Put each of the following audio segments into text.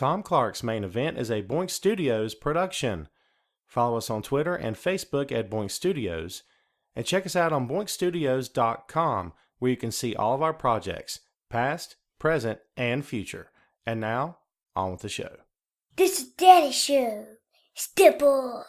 Tom Clark's Main Event is a Boink Studios production. Follow us on Twitter and Facebook at Boink Studios, and check us out on boinkstudios.com, where you can see all of our projects, past, present, and future. And now, on with the show. This is Daddy's show. Step off.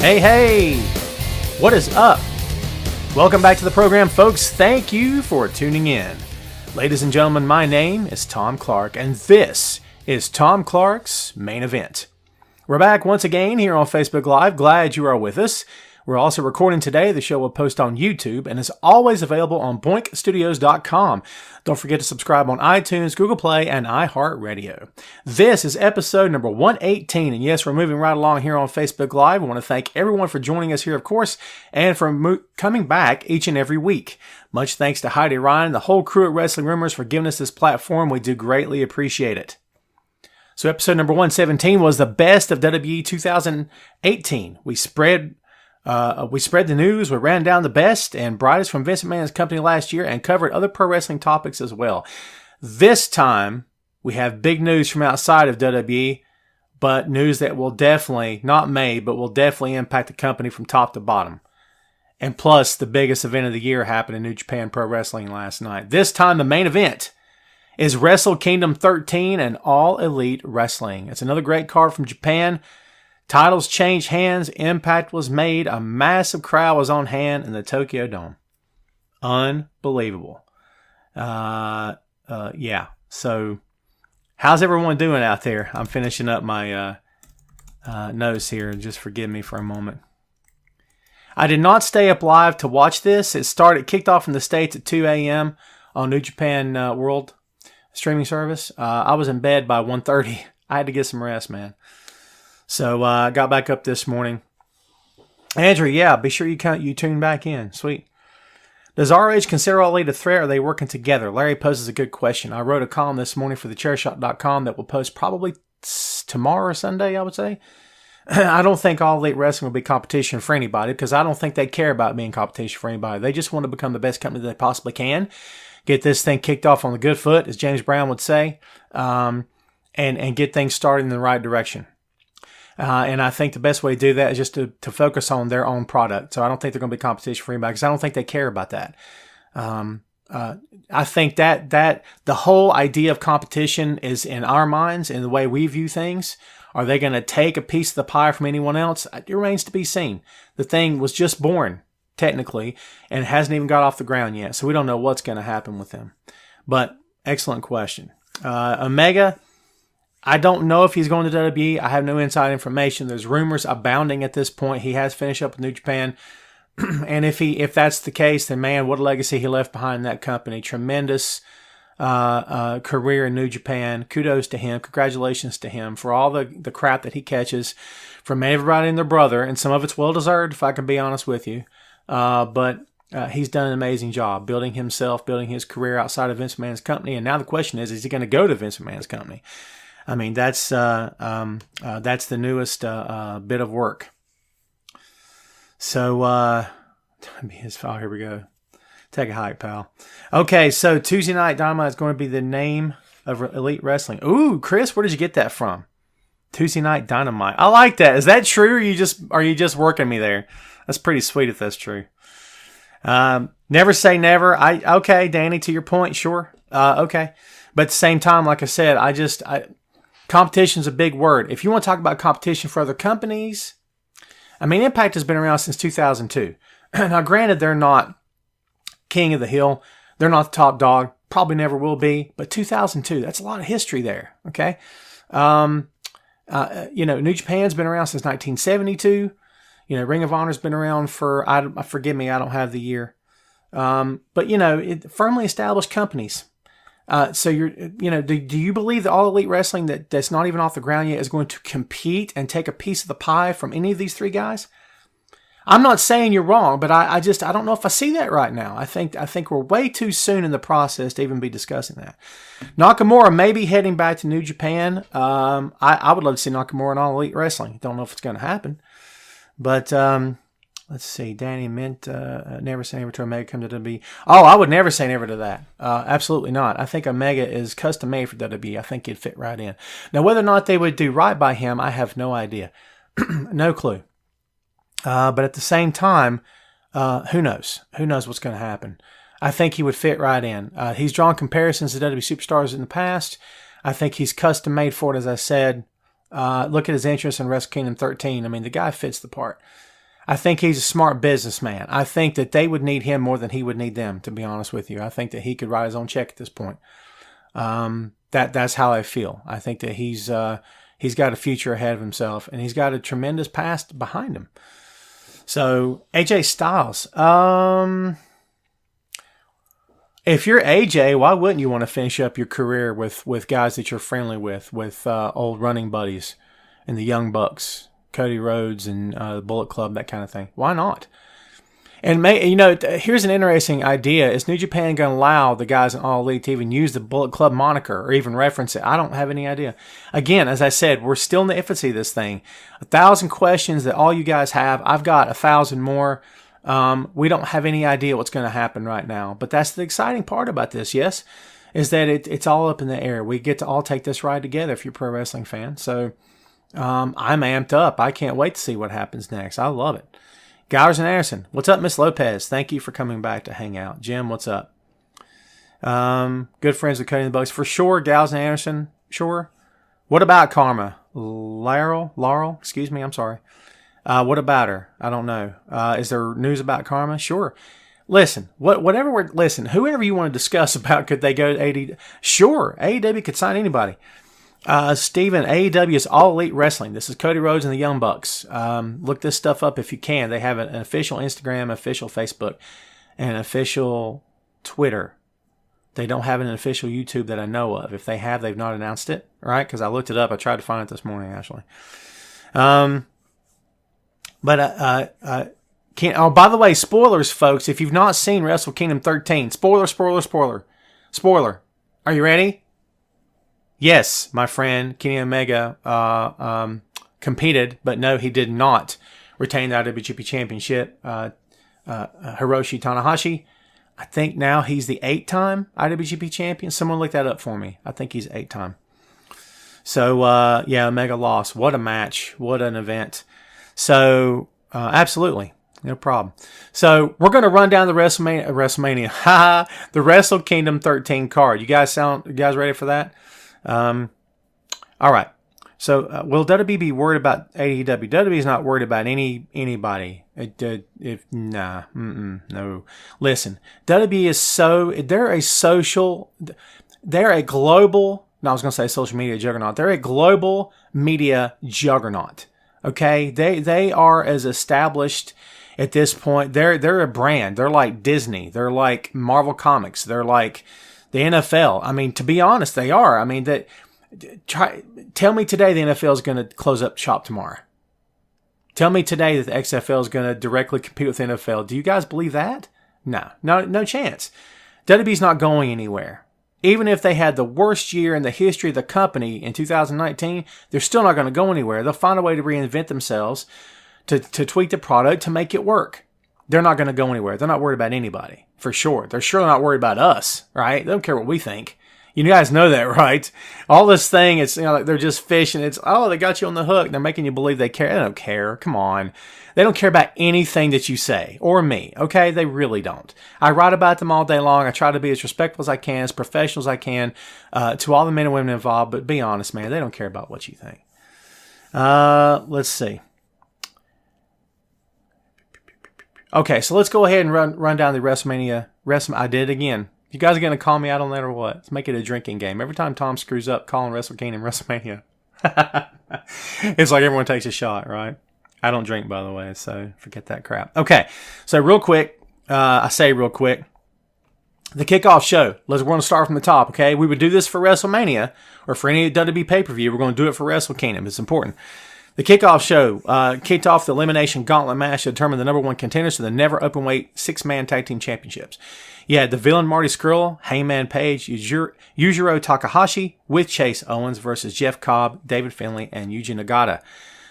Hey, what is up? Welcome back to the program, folks. Thank you for tuning in. Ladies and gentlemen, my name is Tom Clark, and this is Tom Clark's Main Event. We're back once again here on Facebook Live. Glad you are with us. We're also recording today. The show will post on YouTube and is always available on boinkstudios.com. Don't forget to subscribe on iTunes, Google Play, and iHeartRadio. This is episode number 118, and yes, we're moving right along here on Facebook Live. I want to thank everyone for joining us here, of course, and for coming back each and every week. Much thanks to Heidi Ryan and the whole crew at Wrestling Rumors for giving us this platform. We do greatly appreciate it. So episode number 117 was the best of WWE 2018. We spread the news, we ran down the best and brightest from Vince McMahon's company last year and covered other pro wrestling topics as well. This time, we have big news from outside of WWE, but news that will definitely, not may, but will definitely impact the company from top to bottom. And plus, the biggest event of the year happened in New Japan Pro Wrestling last night. This time, the main event is Wrestle Kingdom 13 and All Elite Wrestling. It's another great card from Japan. Titles changed hands, Impact was made, a massive crowd was on hand in the Tokyo Dome. Unbelievable. Yeah. So, how's everyone doing out there? I'm finishing up my notes here. Just forgive me for a moment. I did not stay up live to watch this. It kicked off in the States at 2 a.m. on New Japan World streaming service. I was in bed by 1:30. I had to get some rest, man. So I got back up this morning. Andrew, yeah, be sure you tune back in. Sweet. Does RH consider All Elite a threat, or are they working together? Larry poses a good question. I wrote a column this morning for the Chairshot.com that will post probably tomorrow or Sunday, I would say. I don't think All Elite Wrestling will be competition for anybody, because I don't think they care about being competition for anybody. They just want to become the best company they possibly can. Get this thing kicked off on the good foot, as James Brown would say, and get things started in the right direction. And I think the best way to do that is just to focus on their own product. So I don't think they're going to be competition for anybody, because I don't think they care about that. I think that the whole idea of competition is in our minds, in the way we view things. Are they going to take a piece of the pie from anyone else? It remains to be seen. The thing was just born, technically, and hasn't even got off the ground yet. So we don't know what's going to happen with them. But excellent question. Omega, I don't know if he's going to WWE. I have no inside information. There's rumors abounding at this point. He has finished up with New Japan. And if that's the case, then man, what a legacy he left behind in that company. Tremendous career in New Japan. Kudos to him. Congratulations to him for all the crap that he catches from everybody and their brother. And some of it's well-deserved, if I can be honest with you. But he's done an amazing job building his career outside of Vince McMahon's company. And now the question is he going to go to Vince McMahon's company? I mean, that's the newest bit of work. So, his file. Here we go. Take a hike, pal. Okay, so Tuesday Night Dynamite is going to be the name of Elite Wrestling. Ooh, Chris, where did you get that from? Tuesday Night Dynamite. I like that. Is that true, or are you just working me there? That's pretty sweet if that's true. Never say never. Okay, Danny, to your point, sure. Okay, but at the same time, like I said, competition's a big word. If you want to talk about competition for other companies, I mean, Impact has been around since 2002. Now, granted, they're not king of the hill. They're not the top dog. Probably never will be. But 2002, that's a lot of history there. Okay. New Japan's been around since 1972. Ring of Honor's been around for, forgive me, I don't have the year. But firmly established companies. So do you believe that All Elite Wrestling that's not even off the ground yet is going to compete and take a piece of the pie from any of these three guys? I'm not saying you're wrong, but I don't know if I see that right now. I think we're way too soon in the process to even be discussing that. Nakamura may be heading back to New Japan. I would love to see Nakamura in All Elite Wrestling. Don't know if it's going to happen. But let's see. Danny meant never say never to Omega come to WWE. Oh, I would never say never to that. Absolutely not. I think Omega is custom made for WWE. I think he'd fit right in. Now, whether or not they would do right by him, I have no idea. No clue. But at the same time, who knows? Who knows what's going to happen? I think he would fit right in. He's drawn comparisons to WWE superstars in the past. I think he's custom made for it, as I said. Look at his interest in Wrestle Kingdom 13. I mean, the guy fits the part. I think he's a smart businessman. I think that they would need him more than he would need them, to be honest with you. I think that he could write his own check at this point. That's how I feel. I think that he's got a future ahead of himself, and he's got a tremendous past behind him. So, AJ Styles. If you're AJ, why wouldn't you want to finish up your career with guys that you're friendly with old running buddies and the Young Bucks, Cody Rhodes and the Bullet Club, that kind of thing? Why not? And here's an interesting idea. Is New Japan going to allow the guys in All Elite to even use the Bullet Club moniker or even reference it? I don't have any idea. Again, as I said, we're still in the infancy of this thing. 1,000 questions that all you guys have. I've got 1,000 more. We don't have any idea what's going to happen right now. But that's the exciting part about this, yes, is that it's all up in the air. We get to all take this ride together if you're a pro wrestling fan. So I'm amped up. I can't wait to see what happens next. I love it. Gowers and Anderson. What's up, Miss Lopez? Thank you for coming back to hang out. Jim, what's up? Good friends with Cody and the Bucks. For sure, Gowers and Anderson. Sure. What about Karma? Laurel? Excuse me, I'm sorry. What about her? I don't know. Is there news about Karma? Sure. Listen, whoever you want to discuss about, could they go to AEW? Sure. AEW could sign anybody. Steven, AEW is All Elite Wrestling. This is Cody Rhodes and the Young Bucks. Look this stuff up if you can. They have an official Instagram, official Facebook, and official Twitter. They don't have an official YouTube that I know of. If they have, they've not announced it, right? Because I looked it up. I tried to find it this morning, actually. By the way, spoilers, folks. If you've not seen Wrestle Kingdom 13, spoiler. Are you ready? Yes, my friend Kenny Omega competed, but no, he did not retain the IWGP Championship. Hiroshi Tanahashi, I think now he's the 8-time IWGP Champion. Someone look that up for me. I think he's 8-time. So, Omega lost. What a match. What an event. So, absolutely. No problem. So, we're going to run down the WrestleMania. The Wrestle Kingdom 13 card. You guys ready for that? All right. So, will WWE be worried about AEW? WWE is not worried about anybody. No. Listen, WWE is they're a global, no, I was going to say social media juggernaut. They're a global media juggernaut. Okay. They are as established at this point. They're a brand. They're like Disney. They're like Marvel Comics. They're like the NFL. I mean, to be honest, they are. I mean, tell me today the NFL is going to close up shop tomorrow. Tell me today that the XFL is going to directly compete with the NFL. Do you guys believe that? No chance. WWE's not going anywhere. Even if they had the worst year in the history of the company in 2019, they're still not going to go anywhere. They'll find a way to reinvent themselves, to tweak the product, to make it work. They're not going to go anywhere. They're not worried about anybody, for sure. They're surely not worried about us, right? They don't care what we think. You guys know that, right? All this thing, it's, like they're just fishing. It's, they got you on the hook. They're making you believe they care. They don't care. Come on. They don't care about anything that you say or me, okay? They really don't. I write about them all day long. I try to be as respectful as I can, as professional as I can, to all the men and women involved. But be honest, man, they don't care about what you think. Let's see. Okay, so let's go ahead and run down the WrestleMania. I did it again. You guys are going to call me out on that or what? Let's make it a drinking game. Every time Tom screws up calling Wrestle Kingdom WrestleMania, it's like everyone takes a shot, right? I don't drink, by the way, so forget that crap. Okay, so real quick, the kickoff show. We're going to start from the top, okay? We would do this for WrestleMania or for any WWE pay-per-view. We're going to do it for Wrestle Kingdom. It's important. The kickoff show kicked off the Elimination Gauntlet match to determine the number one contenders to the Never Openweight 6-man tag team championships. You had the villain Marty Scurll, Hangman Page, Yujiro Takahashi with Chase Owens versus Jeff Cobb, David Finlay, and Yuji Nagata.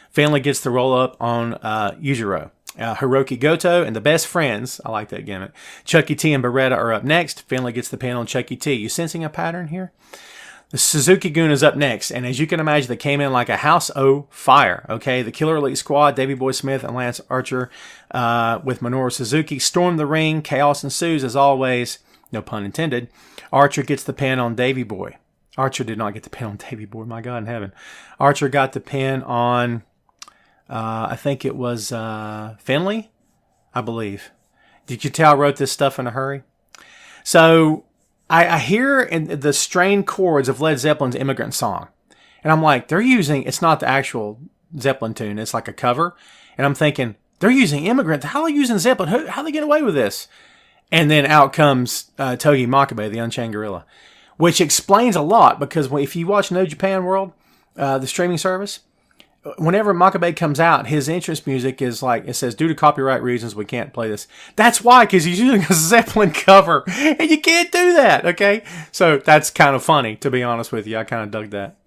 Finlay gets the roll up on Yujiro. Hiroki Goto and the Best Friends, I like that gimmick, Chucky T and Beretta are up next. Finlay gets the pin on Chucky T. You sensing a pattern here? The Suzuki-gun is up next, and as you can imagine, they came in like a house o' fire, okay? The Killer Elite Squad, Davey Boy Smith and Lance Archer with Minoru Suzuki, storm the ring. Chaos ensues, as always. No pun intended. Archer gets the pin on Davey Boy. Archer did not get the pin on Davey Boy, my God in heaven. Archer got the pin on, I think it was Finlay, I believe. Did you tell I wrote this stuff in a hurry? So I hear in the strained chords of Led Zeppelin's Immigrant Song. And I'm like, it's not the actual Zeppelin tune. It's like a cover. And I'm thinking, they're using Immigrant. How are they using Zeppelin? How they get away with this? And then out comes Togi Makabe, the Unchained Gorilla. Which explains a lot, because if you watch No Japan World, the streaming service, whenever Makabe comes out, his entrance music is like, it says, due to copyright reasons, we can't play this. That's why, because he's using a Zeppelin cover, and you can't do that, okay? So that's kind of funny, to be honest with you. I kind of dug that.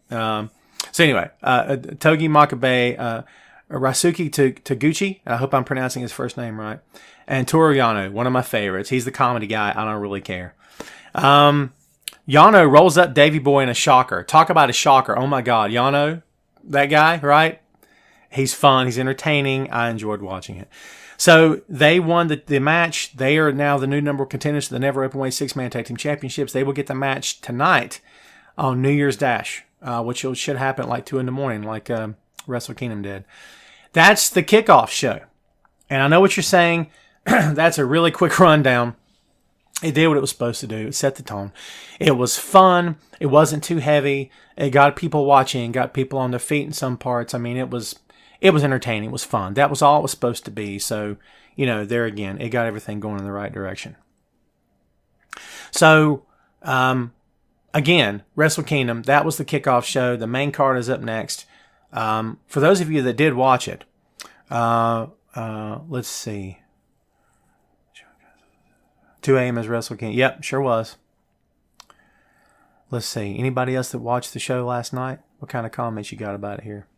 So anyway, Togi Makabe, Rasuke Taguchi, I hope I'm pronouncing his first name right, and Toru Yano, one of my favorites. He's the comedy guy. I don't really care. Yano rolls up Davey Boy in a shocker. Talk about a shocker. Oh my God, Yano, that guy, right? He's fun. He's entertaining. I enjoyed watching it. So they won the match. They are now the new number one contenders to the Never Openweight 6-man tag team championships. They will get the match tonight on New Year's Dash, which should happen at like 2 a.m, like Wrestle Kingdom did. That's the kickoff show. And I know what you're saying. That's a really quick rundown. It did what it was supposed to do. It set the tone. It was fun. It wasn't too heavy. It got people watching, got people on their feet in some parts. I mean, it was entertaining. It was fun. That was all it was supposed to be. So, there again, it got everything going in the right direction. So, again, Wrestle Kingdom, that was the kickoff show. The main card is up next. For those of you that did watch it, let's see. 2 a.m. is Wrestle Kingdom. Yep, sure was. Let's see. Anybody else that watched the show last night? What kind of comments you got about it here?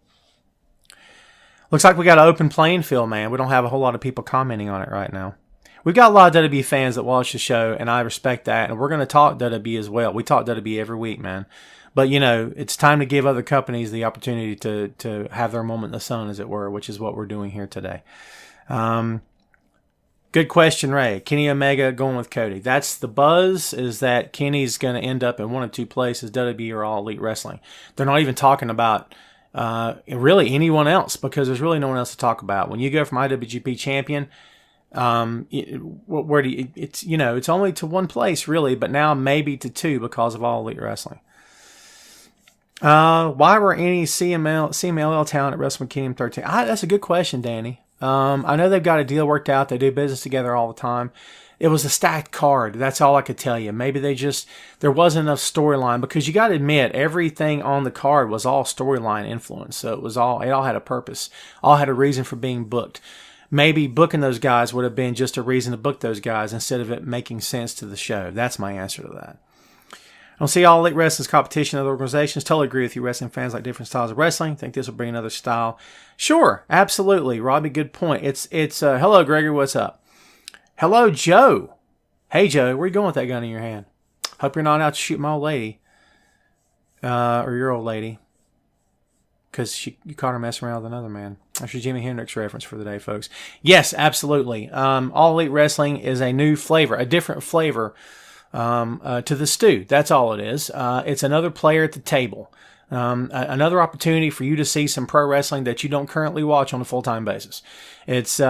Looks like we got an open playing field, man. We don't have a whole lot of people commenting on it right now. We've got a lot of WWE fans that watch the show, and I respect that. And we're going to talk WWE as well. We talk WWE every week, man. But, it's time to give other companies the opportunity to have their moment in the sun, as it were, which is what we're doing here today. Good question, Ray. Kenny Omega going with Cody. That's the buzz, is that Kenny's going to end up in one of two places, WWE or All Elite Wrestling. They're not even talking about really anyone else, because there's really no one else to talk about. When you go from IWGP champion, where do you, it's only to one place, really, but now maybe to two because of All Elite Wrestling. Why were any CMLL talent at Wrestle Kingdom 13? That's a good question, Danny. I know they've got a deal worked out. They do business together all the time. It was a stacked card. That's all I could tell you. Maybe there wasn't enough storyline, because you got to admit, everything on the card was all storyline influence. So it all had a purpose. All had a reason for being booked. Maybe booking those guys would have been just a reason to book those guys instead of it making sense to the show. That's my answer to that. I don't see All Elite Wrestling's competition in other organizations. Totally agree with you. Wrestling fans like different styles of wrestling. Think this will bring another style. Sure, absolutely. Robbie, good point. It's hello, Gregory, what's up? Hello, Joe. Hey, Joe, where you going with that gun in your hand? Hope you're not out to shoot my old lady. Or your old lady. Because you caught her messing around with another man. That's your Jimi Hendrix reference for the day, folks. Yes, absolutely. All Elite Wrestling is a new flavor, a different flavor to the stew. That's all it is. It's another player at the table. Another opportunity for you to see some pro wrestling that you don't currently watch on a full-time basis. It's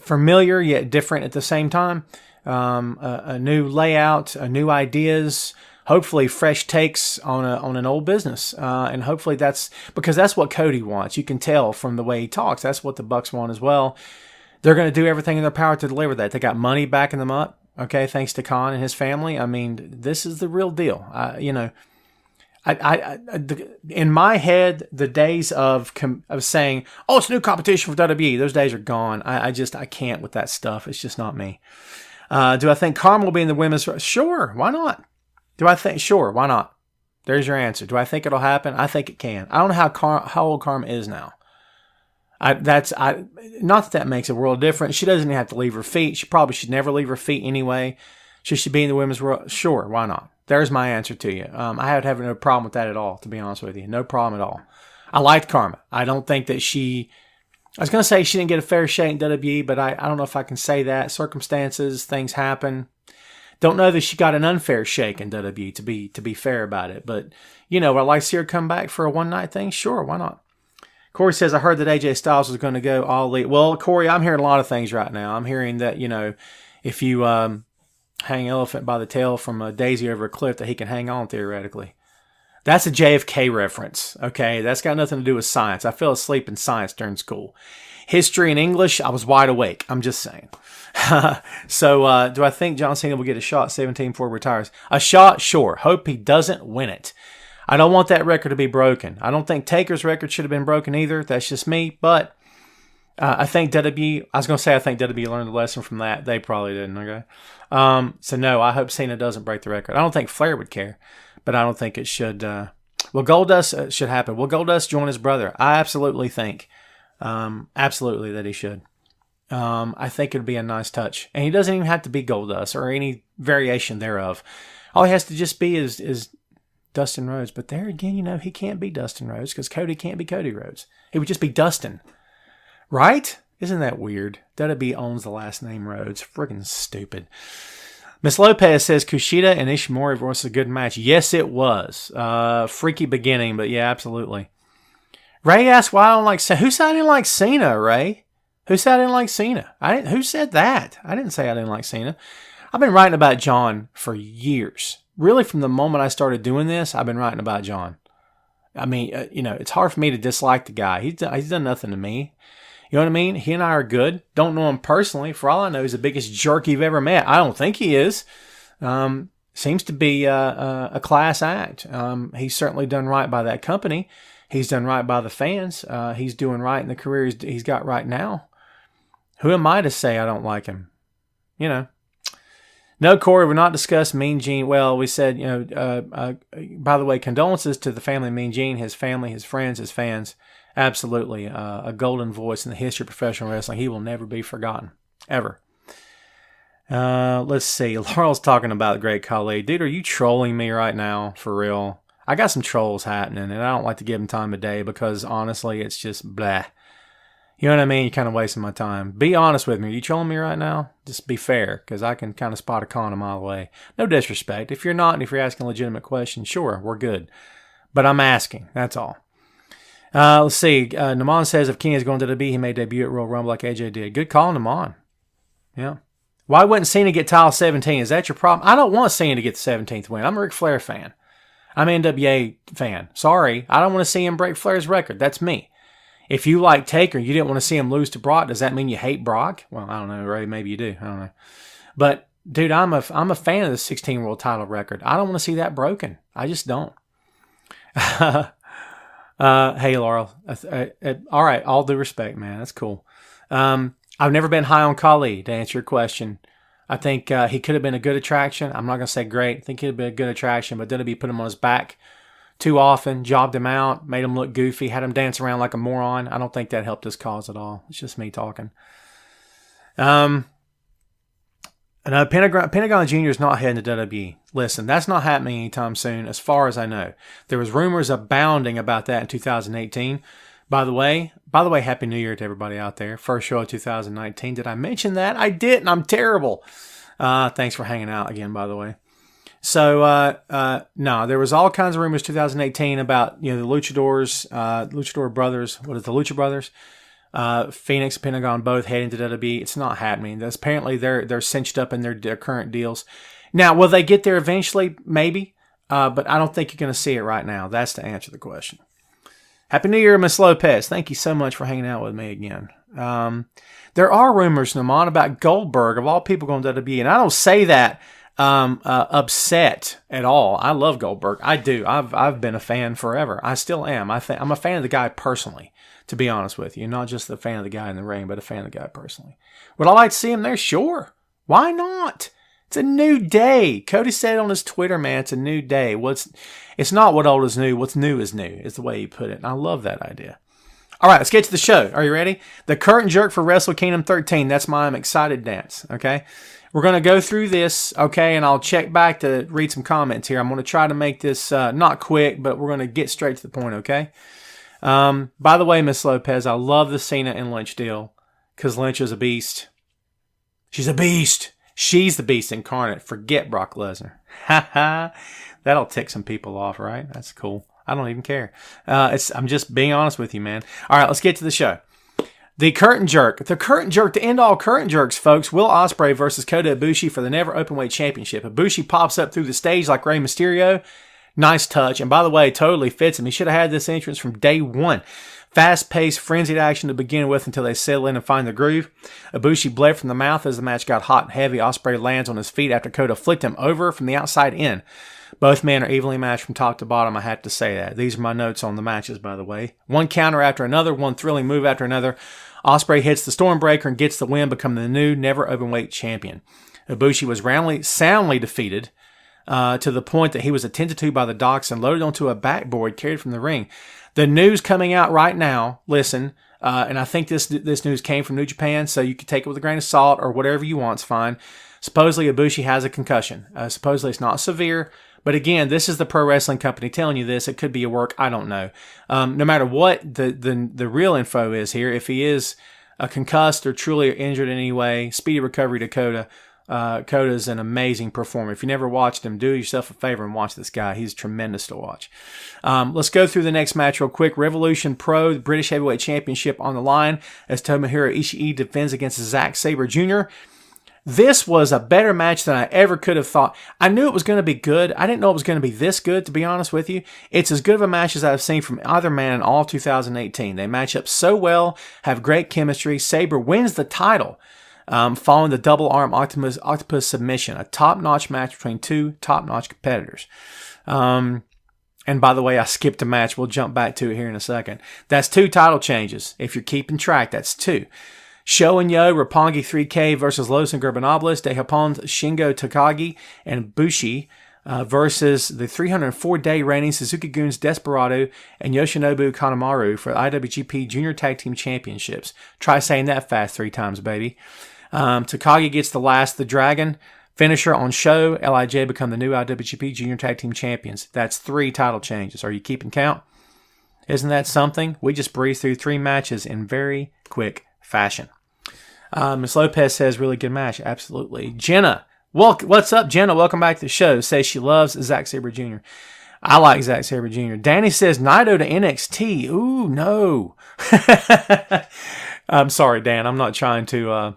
familiar yet different at the same time. A new layout, new ideas, hopefully fresh takes on an old business. And hopefully that's because that's what Cody wants. You can tell from the way he talks. That's what the Bucks want as well. They're going to do everything in their power to deliver that. They got money backing them up. Okay, thanks to Khan and his family. I mean, this is the real deal. in my head, the days of saying, "Oh, it's a new competition for WWE," those days are gone. I can't with that stuff. It's just not me. Do I think Karma will be in the women's? Sure, why not? Sure, why not? There's your answer. Do I think it'll happen? I think it can. I don't know how old Karma is now. Not that makes a world of difference. She doesn't even have to leave her feet. She probably should never leave her feet anyway. Should she be in the women's world? Sure, why not? There's my answer to you. I would have no problem with that at all, to be honest with you. No problem at all. I liked Karma. I don't think that I was going to say she didn't get a fair shake in WWE, but I don't know if I can say that. Circumstances, things happen. Don't know that she got an unfair shake in WWE, to be fair about it. But, would I like to see her come back for a one-night thing? Sure, why not? Corey says, I heard that AJ Styles was going to go all elite. Well, Corey, I'm hearing a lot of things right now. I'm hearing that, if you hang an elephant by the tail from a daisy over a cliff, that he can hang on theoretically. That's a JFK reference, okay? That's got nothing to do with science. I fell asleep in science during school. History and English, I was wide awake. I'm just saying. So, do I think John Cena will get a shot 17 before he retires? A shot? Sure. Hope he doesn't win it. I don't want that record to be broken. I don't think Taker's record should have been broken either. That's just me. But I think WWE, I think WWE learned a lesson from that. They probably didn't, okay? So, no, I hope Cena doesn't break the record. I don't think Flair would care, but I don't think it should. Goldust should happen. Will Goldust join his brother? I absolutely think. Absolutely that he should. I think it would be a nice touch. And he doesn't even have to be Goldust or any variation thereof. All he has to just be is Dustin Rhodes. But there again, he can't be Dustin Rhodes because Cody can't be Cody Rhodes. He would just be Dustin. Right? Isn't that weird? WWE owns the last name Rhodes. Friggin' stupid. Miss Lopez says Kushida and Ishimori was a good match. Yes, it was. Freaky beginning, but yeah, absolutely. Ray asked why I don't like Cena. Who said I didn't like Cena, Ray? Who said I didn't like Cena? Who said that? I didn't say I didn't like Cena. I've been writing about John for years. Really, from the moment I started doing this, I've been writing about John. I mean, it's hard for me to dislike the guy. He's done nothing to me. You know what I mean? He and I are good. Don't know him personally. For all I know, he's the biggest jerk you've ever met. I don't think he is. Seems to be a class act. He's certainly done right by that company. He's done right by the fans. He's doing right in the career he's got right now. Who am I to say I don't like him? No, Corey, we're not discussing Mean Gene. Well, we said, by the way, condolences to the family of Mean Gene, his family, his friends, his fans. Absolutely. A golden voice in the history of professional wrestling. He will never be forgotten. Ever. Let's see. Laurel's talking about the Great Khali. Dude, are you trolling me right now? For real? I got some trolls happening, and I don't like to give them time of day because, honestly, it's just blah. You know what I mean? You're kind of wasting my time. Be honest with me. Are you trolling me right now? Just be fair, because I can kind of spot a con a mile away. No disrespect. If you're not, and if you're asking a legitimate question, sure, we're good. But I'm asking. That's all. Let's see. Naman says if King is going to WWE, he may debut at Royal Rumble like AJ did. Good call, Naman. Yeah. Why wouldn't Cena get title 17? Is that your problem? I don't want Cena to get the 17th win. I'm a Ric Flair fan. I'm an NWA fan. Sorry. I don't want to see him break Flair's record. That's me. If you like Taker, you didn't want to see him lose to Brock. Does that mean you hate Brock? Well, I don't know, Ray. Maybe you do. I don't know. But, dude, I'm a fan of the 16 world title record. I don't want to see that broken. I just don't. Hey, Laurel. All right. All due respect, man. That's cool. I've never been high on Khali, to answer your question. I think he could have been a good attraction. I'm not going to say great. I think he'd have been a good attraction, but WWE put him on his back too often, jobbed him out, made him look goofy, had him dance around like a moron. I don't think that helped his cause at all. It's just me talking. Pentagon Jr. is not heading to WWE. Listen, that's not happening anytime soon, as far as I know. There was rumors abounding about that in 2018. By the way, Happy New Year to everybody out there. First show of 2019. Did I mention that? I didn't. I'm terrible. Thanks for hanging out again, by the way. So, no, there was all kinds of rumors 2018 about, the Luchadors, Luchador brothers. What is the Lucha Brothers? Phoenix and Pentagon both heading to WWE. It's not happening. Apparently they're cinched up in their current deals. Now, will they get there eventually? Maybe. But I don't think you're going to see it right now. That's to answer the question. Happy New Year, Miss Lopez. Thank you so much for hanging out with me again. There are rumors, Naman, about Goldberg, of all people, going to WWE. And I don't say that upset at all. I love Goldberg. I do. I've been a fan forever. I still am. I'm a fan of the guy personally, to be honest with you. Not just a fan of the guy in the ring, but a fan of the guy personally. Would I like to see him there? Sure. Why not? It's a new day. Cody said on his Twitter, man, it's a new day. It's not what old is new. What's new is new, is the way he put it. And I love that idea. All right, let's get to the show. Are you ready? The curtain jerk for Wrestle Kingdom 13. That's my I'm excited dance, okay? We're going to go through this, okay, and I'll check back to read some comments here. I'm going to try to make this not quick, but we're going to get straight to the point, okay? By the way, Miss Lopez, I love the Cena and Lynch deal because Lynch is a beast. She's a beast. She's the beast incarnate. Forget Brock Lesnar. Ha ha. That'll tick some people off, right? That's cool. I don't even care. I'm just being honest with you, man. All right, let's get to the show. The curtain jerk. The curtain jerk to end all curtain jerks, folks. Will Ospreay versus Kota Ibushi for the Never Openweight Championship. Ibushi pops up through the stage like Rey Mysterio. Nice touch. And by the way, totally fits him. He should have had this entrance from day one. Fast-paced, frenzied action to begin with until they settle in and find the groove. Ibushi bled from the mouth as the match got hot and heavy. Ospreay lands on his feet after Kota flicked him over from the outside in. Both men are evenly matched from top to bottom, I have to say that. These are my notes on the matches, by the way. One counter after another, one thrilling move after another. Ospreay hits the Stormbreaker and gets the win, becoming the new Never Openweight Champion. Ibushi was soundly defeated to the point that he was attended to by the docs and loaded onto a backboard carried from the ring. The news coming out right now, listen, and I think this news came from New Japan, so you can take it with a grain of salt or whatever you want, it's fine. Supposedly Ibushi has a concussion. Supposedly it's not severe, but again, this is the pro wrestling company telling you this. It could be a work. I don't know. No matter what the real info is here, if he is concussed or truly injured in any way, speedy recovery to Kota. Kota's an amazing performer. If you never watched him, do yourself a favor and watch this guy. He's tremendous to watch. Let's go through the next match real quick. Revolution Pro, the British Heavyweight Championship on the line as Tomohiro Ishii defends against Zack Sabre Jr. This was a better match than I ever could have thought. I knew it was going to be good. I didn't know it was going to be this good, to be honest with you. It's as good of a match as I've seen from either man in all 2018. They match up so well, have great chemistry. Sabre wins the title following the double arm octopus submission, a top-notch match between two top-notch competitors. And by the way, I skipped a match. We'll jump back to it here in a second. That's 2 title changes. If you're keeping track, that's 2. Sho and Yo, Roppongi 3K versus Los Ingobernables, De Japón, Shingo Takagi, and Bushi versus the 304-day reigning Suzuki-Gun's Desperado and Yoshinobu Kanemaru for IWGP Junior Tag Team Championships. Try saying that fast 3 times, baby. Takagi gets the Last the Dragon finisher on Sho. LIJ become the new IWGP Junior Tag Team Champions. That's 3 title changes. Are you keeping count? Isn't that something? We just breezed through 3 matches in very quick fashion. Ms. Lopez says, really good match. Absolutely. Jenna, what's up, Jenna? Welcome back to the show. Says she loves Zack Sabre Jr. I like Zack Sabre Jr. Danny says, Naito to NXT. Ooh, no. I'm sorry, Dan. I'm not trying to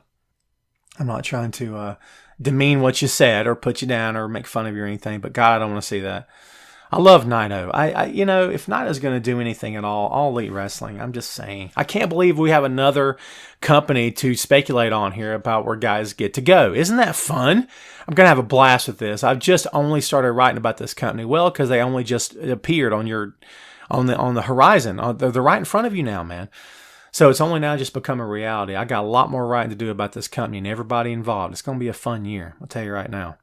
demean what you said or put you down or make fun of you or anything, but God, I don't want to see that. I love Naito. If Naito's going to do anything at all Elite Wrestling, I'm just saying. I can't believe we have another company to speculate on here about where guys get to go. Isn't that fun? I'm going to have a blast with this. I've just only started writing about this company, well, because they only just appeared on the horizon. They're right in front of you now, man. So it's only now just become a reality. I got a lot more writing to do about this company and everybody involved. It's going to be a fun year. I'll tell you right now.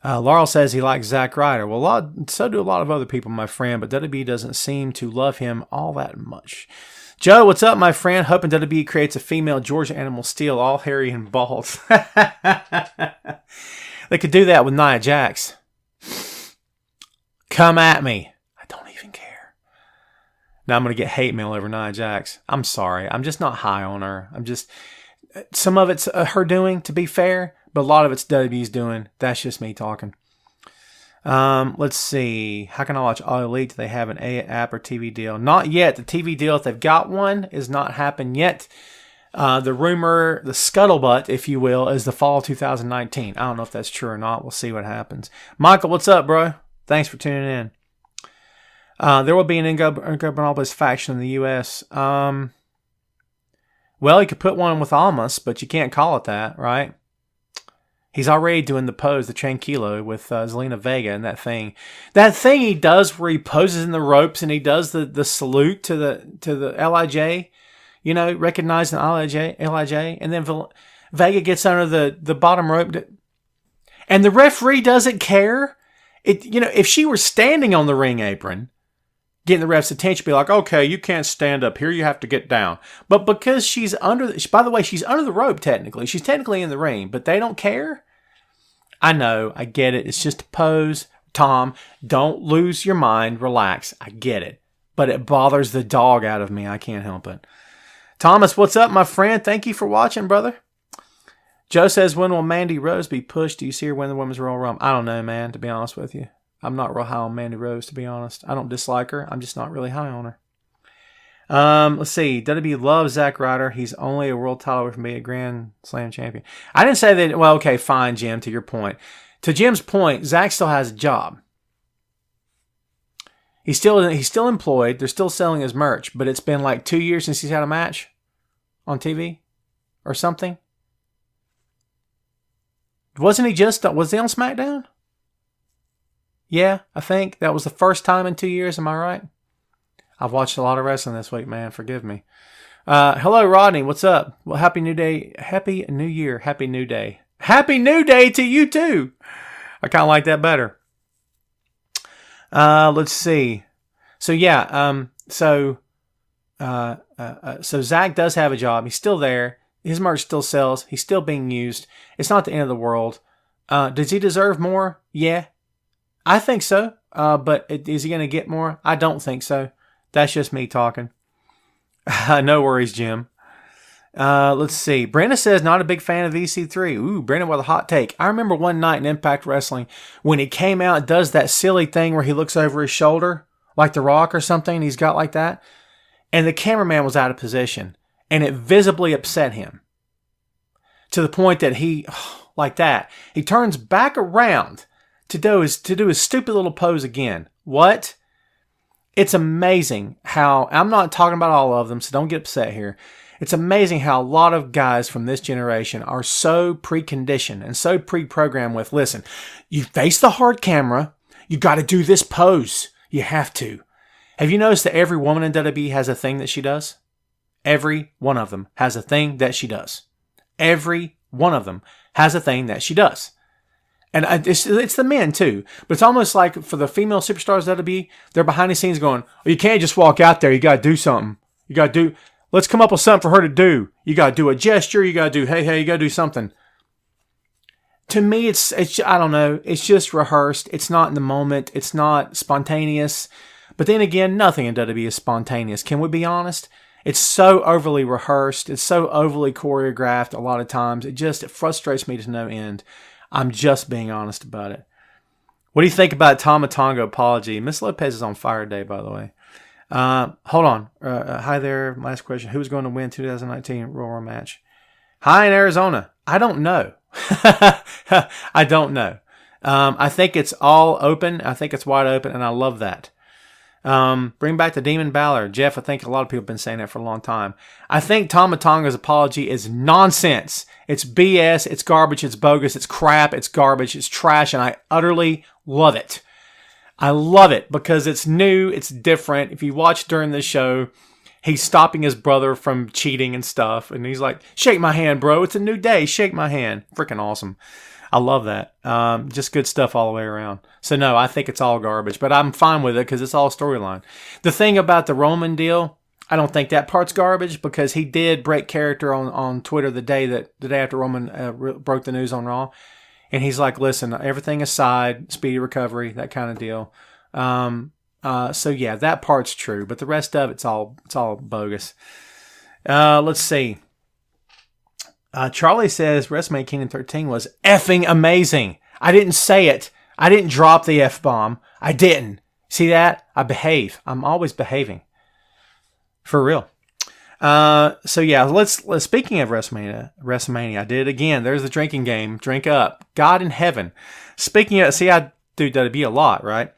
Laurel says he likes Zack Ryder. Well, so do a lot of other people, my friend, but WWE doesn't seem to love him all that much. Joe, what's up, my friend? Hoping WWE creates a female Georgia Animal Steel, all hairy and bald. They could do that with Nia Jax. Come at me. I don't even care. Now I'm going to get hate mail over Nia Jax. I'm sorry. I'm just not high on her. Some of it's her doing, to be fair. But a lot of it's WWE's doing. That's just me talking. Let's see. How can I watch All Elite? Do they have an app or TV deal? Not yet. The TV deal, if they've got one, is not happened yet. The rumor, the scuttlebutt, if you will, is the fall of 2019. I don't know if that's true or not. We'll see what happens. Michael, what's up, bro? Thanks for tuning in. There will be an Ingobernables faction in the U.S. Well, you could put one with Almas, but you can't call it that, right? He's already doing the pose, the tranquilo with Zelina Vega and that thing. That thing he does where he poses in the ropes and he does the salute to the LIJ, you know, recognizing LIJ, and then Vega gets under the bottom rope, and the referee doesn't care. You know, if she were standing on the ring apron, getting the ref's attention, be like, okay, you can't stand up here, you have to get down. But because she's by the way, she's under the rope technically. She's technically in the ring, but they don't care. I know, I get it. It's just a pose. Tom, don't lose your mind. Relax. I get it. But it bothers the dog out of me. I can't help it. Thomas, what's up, my friend? Thank you for watching, brother. Joe says, when will Mandy Rose be pushed? Do you see her win the Women's Royal Rumble? I don't know, man, to be honest with you. I'm not real high on Mandy Rose, to be honest. I don't dislike her. I'm just not really high on her. Let's see. WWE loves Zack Ryder. He's only a world title away from being a Grand Slam champion. I didn't say that. Well, okay, fine, Jim, to your point. To Jim's point, Zack still has a job. He's still employed. They're still selling his merch, but it's been like 2 years since he's had a match on TV or something. Was he on SmackDown? Yeah, I think that was the first time in 2 years. Am I right? I've watched a lot of wrestling this week, man. Forgive me. Hello, Rodney. What's up? Well, happy new day. Happy new year. Happy new day. Happy new day to you too. I kind of like that better. Let's see. So yeah. So Zack does have a job. He's still there. His merch still sells. He's still being used. It's not the end of the world. Does he deserve more? Yeah. I think so. But is he going to get more? I don't think so. That's just me talking. No worries, Jim. Let's see. Brandon says, not a big fan of EC3. Ooh, Brandon with a hot take. I remember one night in Impact Wrestling when he came out and does that silly thing where he looks over his shoulder like The Rock or something. He's got like that. And the cameraman was out of position. And it visibly upset him. To the point that he turns back around to do his stupid little pose again. What? It's amazing how, I'm not talking about all of them, so don't get upset here. It's amazing how a lot of guys from this generation are so preconditioned and so pre-programmed with, listen, you face the hard camera, you got to do this pose. You have to. Have you noticed that every woman in WWE has a thing that she does? Every one of them has a thing that she does. Every one of them has a thing that she does. And it's the men too. But it's almost like for the female superstars that be, they're behind the scenes going, oh, you can't just walk out there. You got to do something. Let's come up with something for her to do. You got to do a gesture. You got to do, hey, you got to do something. To me, it's I don't know. It's just rehearsed. It's not in the moment. It's not spontaneous. But then again, nothing in WWE is spontaneous. Can we be honest? It's so overly rehearsed. It's so overly choreographed a lot of times. It frustrates me to no end. I'm just being honest about it. What do you think about Tama Tonga apology? Miss Lopez is on fire today, by the way. Hold on. Hi there. Last question. Who's going to win 2019 Royal Rumble match? Hi in Arizona. I don't know. I don't know. I think it's all open. I think it's wide open, and I love that. Bring back the Demon Balor. Jeff, I think a lot of people have been saying that for a long time. I think Tama Tonga's apology is nonsense. It's BS. It's garbage. It's bogus. It's crap. It's garbage. It's trash, and I utterly love it. I love it because it's new. It's different. If you watch during the show, he's stopping his brother from cheating and stuff, and he's like, shake my hand, bro. It's a new day. Shake my hand. Freaking awesome. I love that. Just good stuff all the way around. So no, I think it's all garbage, but I'm fine with it because it's all storyline. The thing about the Roman deal, I don't think that part's garbage because he did break character on Twitter the day after Roman broke the news on Raw. And he's like, listen, everything aside, speedy recovery, that kind of deal. So yeah, that part's true, but the rest of it's all bogus. Let's see. Charlie says WrestleMania Kingdom 13 was effing amazing. I didn't say it. I didn't drop the F-bomb. I didn't. See that? I behave. I'm always behaving. For real. So yeah, let's speaking of WrestleMania, I did it again. There's the drinking game. Drink up. God in heaven. Speaking of, see, I do WWE a lot, right?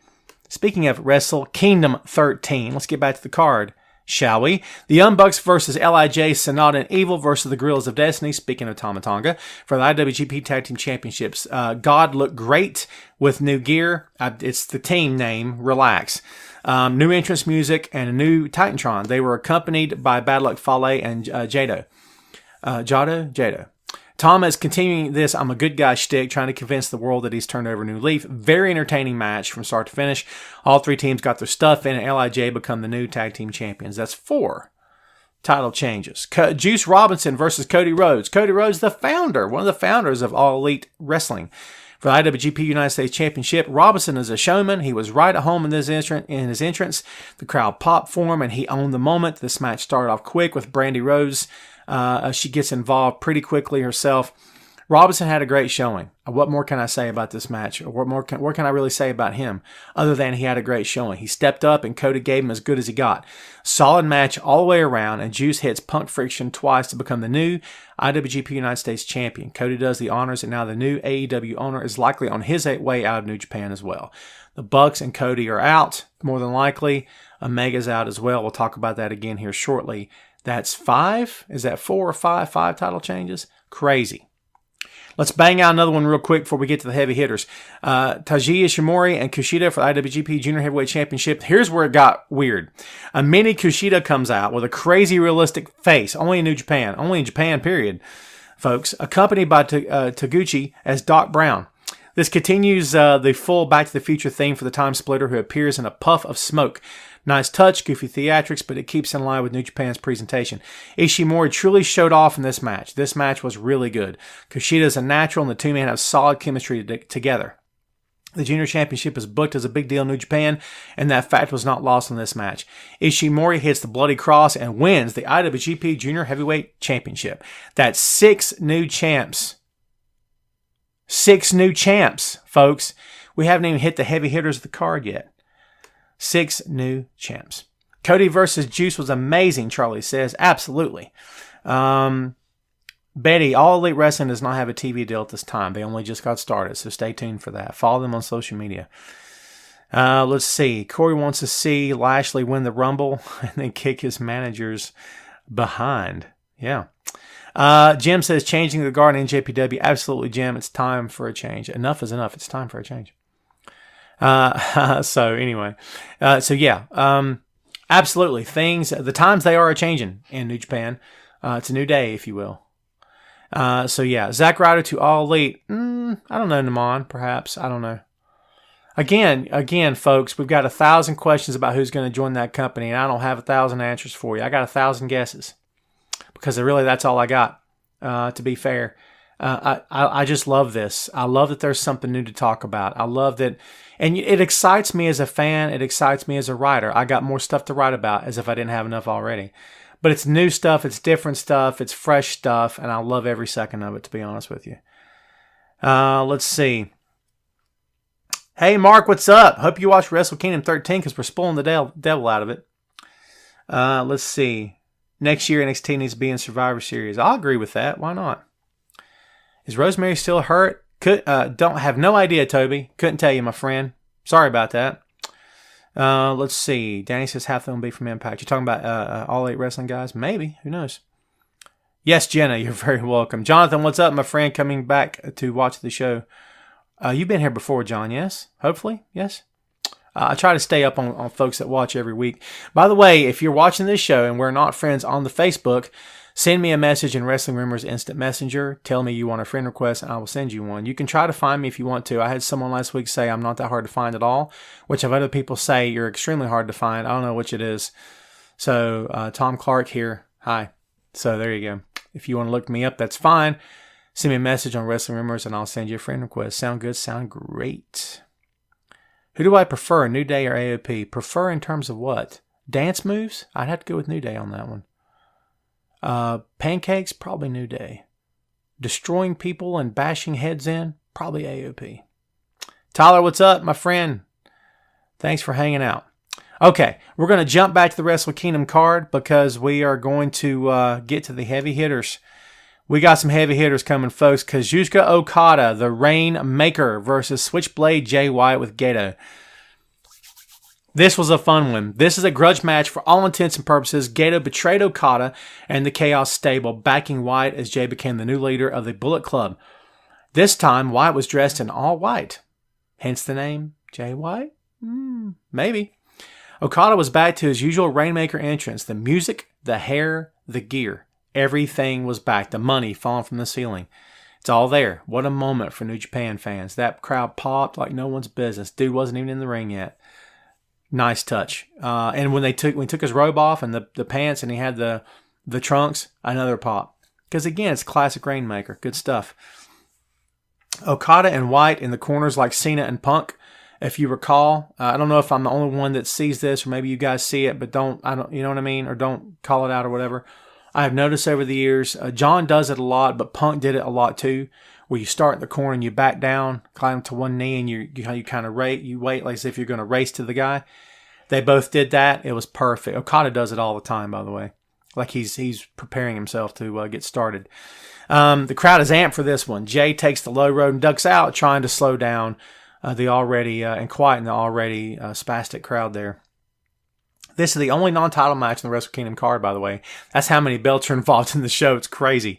Speaking of Wrestle Kingdom 13, let's get back to the card, shall we? The Young Bucks versus LIJ, Sonata and Evil versus the Gorillas of Destiny, speaking of Tama Tonga, for the IWGP Tag Team Championships. God looked great with new gear. It's the team name, relax. New entrance music and a new Titantron. They were accompanied by Bad Luck Fale and Jado. Jado. Tom is continuing this I'm a good guy shtick, trying to convince the world that he's turned over a new leaf. Very entertaining match from start to finish. All three teams got their stuff in, and LIJ become the new tag team champions. That's 4 title changes. Juice Robinson versus Cody Rhodes. Cody Rhodes, the founder, one of the founders of All Elite Wrestling. For the IWGP United States Championship, Robinson is a showman. He was right at home in his entrance. The crowd popped for him, and he owned the moment. This match started off quick with Brandy Rhodes. She gets involved pretty quickly herself. Robinson had a great showing. What more can I say about this match? Or what can I really say about him other than he had a great showing? He stepped up and Cody gave him as good as he got. Solid match all the way around, and Juice hits Punk Friction twice to become the new IWGP United States champion. Cody does the honors, and now the new AEW owner is likely on his way out of New Japan as well. The Bucks and Cody are out, more than likely. Omega's out as well. We'll talk about that again here shortly. That's 5? Is that 4 or 5? 5 title changes? Crazy. Let's bang out another one real quick before we get to the heavy hitters. Taiji Ishimori and Kushida for the IWGP Junior Heavyweight Championship. Here's where it got weird. A mini Kushida comes out with a crazy realistic face. Only in New Japan. Only in Japan, period, folks. Accompanied by Taguchi as Doc Brown. This continues the full Back to the Future theme for the Time Splitter, who appears in a puff of smoke. Nice touch, goofy theatrics, but it keeps in line with New Japan's presentation. Ishimori truly showed off in this match. This match was really good. Kushida is a natural, and the two men have solid chemistry together. The Junior Championship is booked as a big deal in New Japan, and that fact was not lost in this match. Ishimori hits the Bloody Cross and wins the IWGP Junior Heavyweight Championship. That's 6 new champs. 6 new champs, folks. We haven't even hit the heavy hitters of the card yet. 6 new champs. Cody versus Juice was amazing, Charlie says. Absolutely. Betty, All Elite Wrestling does not have a TV deal at this time. They only just got started, so stay tuned for that. Follow them on social media. Let's see. Corey wants to see Lashley win the Rumble and then kick his managers behind. Yeah. Jim says, changing the guard in NJPW. Absolutely, Jim. It's time for a change. Enough is enough. It's time for a change. So anyway, absolutely. The times they are changing in New Japan. It's a new day, if you will. Zack Ryder to All Elite. I don't know, Naman, perhaps. I don't know. Again, folks, we've got 1,000 questions about who's going to join that company, and I don't have 1,000 answers for you. I got 1,000 guesses because really that's all I got, to be fair. I just love this. I love that there's something new to talk about. I love that. And it excites me as a fan. It excites me as a writer. I got more stuff to write about as if I didn't have enough already. But it's new stuff. It's different stuff. It's fresh stuff. And I love every second of it, to be honest with you. Let's see. Hey, Mark, what's up? Hope you watched Wrestle Kingdom 13 because we're spoiling the devil out of it. Let's see. Next year, NXT needs to be in Survivor Series. I'll agree with that. Why not? Is Rosemary still hurt? Don't have no idea, Toby. Couldn't tell you, my friend. Sorry about that. Let's see. Danny says half of them will be from Impact. You're talking about All 8 Wrestling guys? Maybe. Who knows? Yes, Jenna, you're very welcome. Jonathan, what's up, my friend? Coming back to watch the show. You've been here before, John, yes? Hopefully, yes? I try to stay up on folks that watch every week. By the way, if you're watching this show and we're not friends on the Facebook, send me a message in Wrestling Rumors Instant Messenger. Tell me you want a friend request, and I will send you one. You can try to find me if you want to. I had someone last week say I'm not that hard to find at all, which I've had other people say you're extremely hard to find. I don't know which it is. So, Tom Clark here. Hi. So, there you go. If you want to look me up, that's fine. Send me a message on Wrestling Rumors, and I'll send you a friend request. Sound good? Sound great. Who do I prefer, New Day or AOP? Prefer in terms of what? Dance moves? I'd have to go with New Day on that one. Pancakes, probably New Day. Destroying people and bashing heads in, probably AOP. Tyler, what's up, my friend? Thanks for hanging out. Okay, we're going to jump back to the Wrestle Kingdom card because we are going to get to the heavy hitters. We got some heavy hitters coming, folks. Kazuchika Okada, the Rainmaker, versus Switchblade Jay White with Gedo. This was a fun one. This is a grudge match for all intents and purposes. Gato betrayed Okada and the Chaos stable, backing White as Jay became the new leader of the Bullet Club. This time, White was dressed in all white. Hence the name, Jay White? Maybe. Okada was back to his usual Rainmaker entrance. The music, the hair, the gear. Everything was back. The money falling from the ceiling. It's all there. What a moment for New Japan fans. That crowd popped like no one's business. Dude wasn't even in the ring yet. Nice touch. And when he took his robe off and the pants and he had the trunks, another pop. Because again, it's classic Rainmaker. Good stuff. Okada and White in the corners like Cena and Punk. If you recall, I don't know if I'm the only one that sees this, or maybe you guys see it, but you know what I mean? Or don't call it out or whatever. I have noticed over the years, John does it a lot, but Punk did it a lot too, where you start in the corner and you back down, climb to one knee, and you kind of you wait like as if you're going to race to the guy. They both did that. It was perfect. Okada does it all the time, by the way. Like he's preparing himself to get started. The crowd is amped for this one. Jay takes the low road and ducks out, trying to slow down the already and quieten the already spastic crowd there. This is the only non-title match in the Wrestle Kingdom card, by the way. That's how many belts are involved in the show. It's crazy.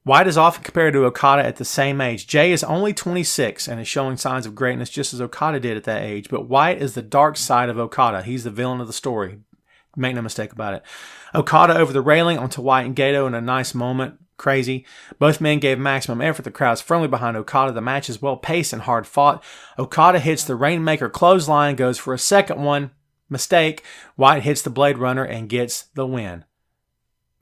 White is often compared to Okada at the same age. Jay is only 26 and is showing signs of greatness just as Okada did at that age. But White is the dark side of Okada. He's the villain of the story. Make no mistake about it. Okada over the railing onto White and Gato in a nice moment. Crazy. Both men gave maximum effort. The crowd's firmly behind Okada. The match is well paced and hard fought. Okada hits the Rainmaker clothesline, goes for a second one. Mistake. White hits the Blade Runner and gets the win.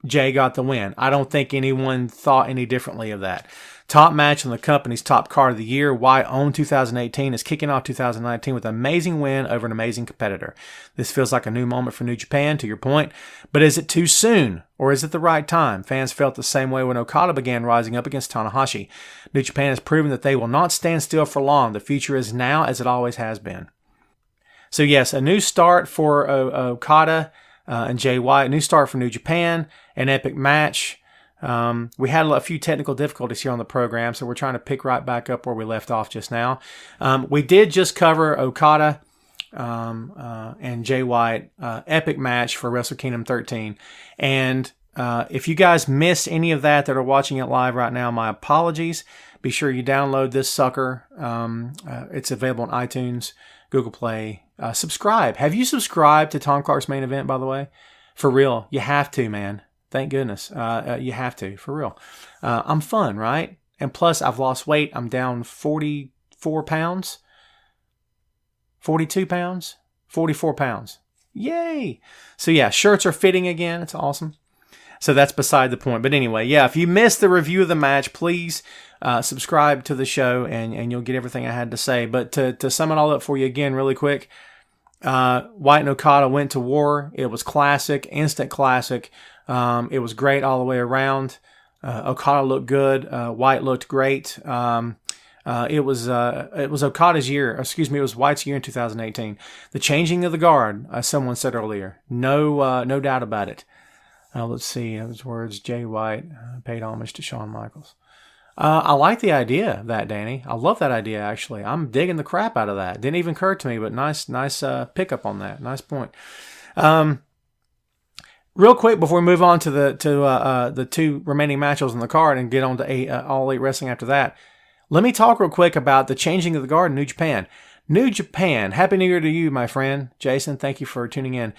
Jay got the win. I don't think anyone thought any differently of that. Top match on the company's top card of the year. White owned 2018 is kicking off 2019 with an amazing win over an amazing competitor. This feels like a new moment for New Japan, to your point. But is it too soon? Or is it the right time? Fans felt the same way when Okada began rising up against Tanahashi. New Japan has proven that they will not stand still for long. The future is now as it always has been. So yes, a new start for Okada and Jay White. A new start for New Japan. An epic match. We had a few technical difficulties here on the program, so we're trying to pick right back up where we left off just now. We did just cover Okada and Jay White, epic match for Wrestle Kingdom 13. And if you guys missed any of that are watching it live right now, my apologies. Be sure you download this sucker. It's available on iTunes, Google Play. Subscribe. Have you subscribed to Tom Clark's Main Event, by the way? For real. You have to, man. Thank goodness. You have to, for real. I'm fun, right? And plus, I've lost weight. I'm down 44 pounds. 42 pounds? 44 pounds. Yay! So yeah, shirts are fitting again. It's awesome. So that's beside the point. But anyway, yeah, if you missed the review of the match, please subscribe to the show and you'll get everything I had to say. But to sum it all up for you again really quick, White and Okada went to war. It was classic, instant classic. It was great all the way around. Okada looked good. White looked great. It was Okada's year. Excuse me, it was White's year in 2018. The changing of the guard, as someone said earlier. No doubt about it. Let's see. Those words. Jay White paid homage to Shawn Michaels. I like the idea of that, Danny. I love that idea, actually. I'm digging the crap out of that. Didn't even occur to me, but nice pickup on that. Nice point. Real quick before we move on to the two remaining matches on the card and get on to All Elite Wrestling after that, let me talk real quick about the changing of the guard in New Japan. New Japan, Happy New Year to you, my friend. Jason, thank you for tuning in.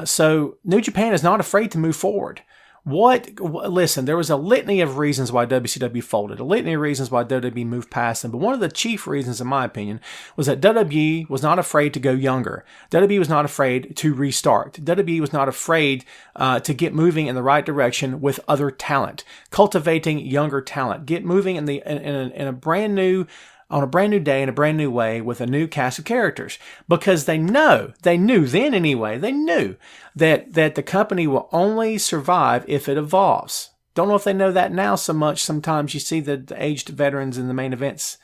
So New Japan is not afraid to move forward. Listen, there was a litany of reasons why WCW folded, a litany of reasons why WWE moved past them, but one of the chief reasons, in my opinion, was that WWE was not afraid to go younger. WWE was not afraid to restart. WWE was not afraid to get moving in the right direction with other talent, cultivating younger talent, get moving in a brand new on a brand new day in a brand new way with a new cast of characters, because they knew then that the company will only survive if it evolves. Don't know if they know that now so much. Sometimes you see the aged veterans in the main events.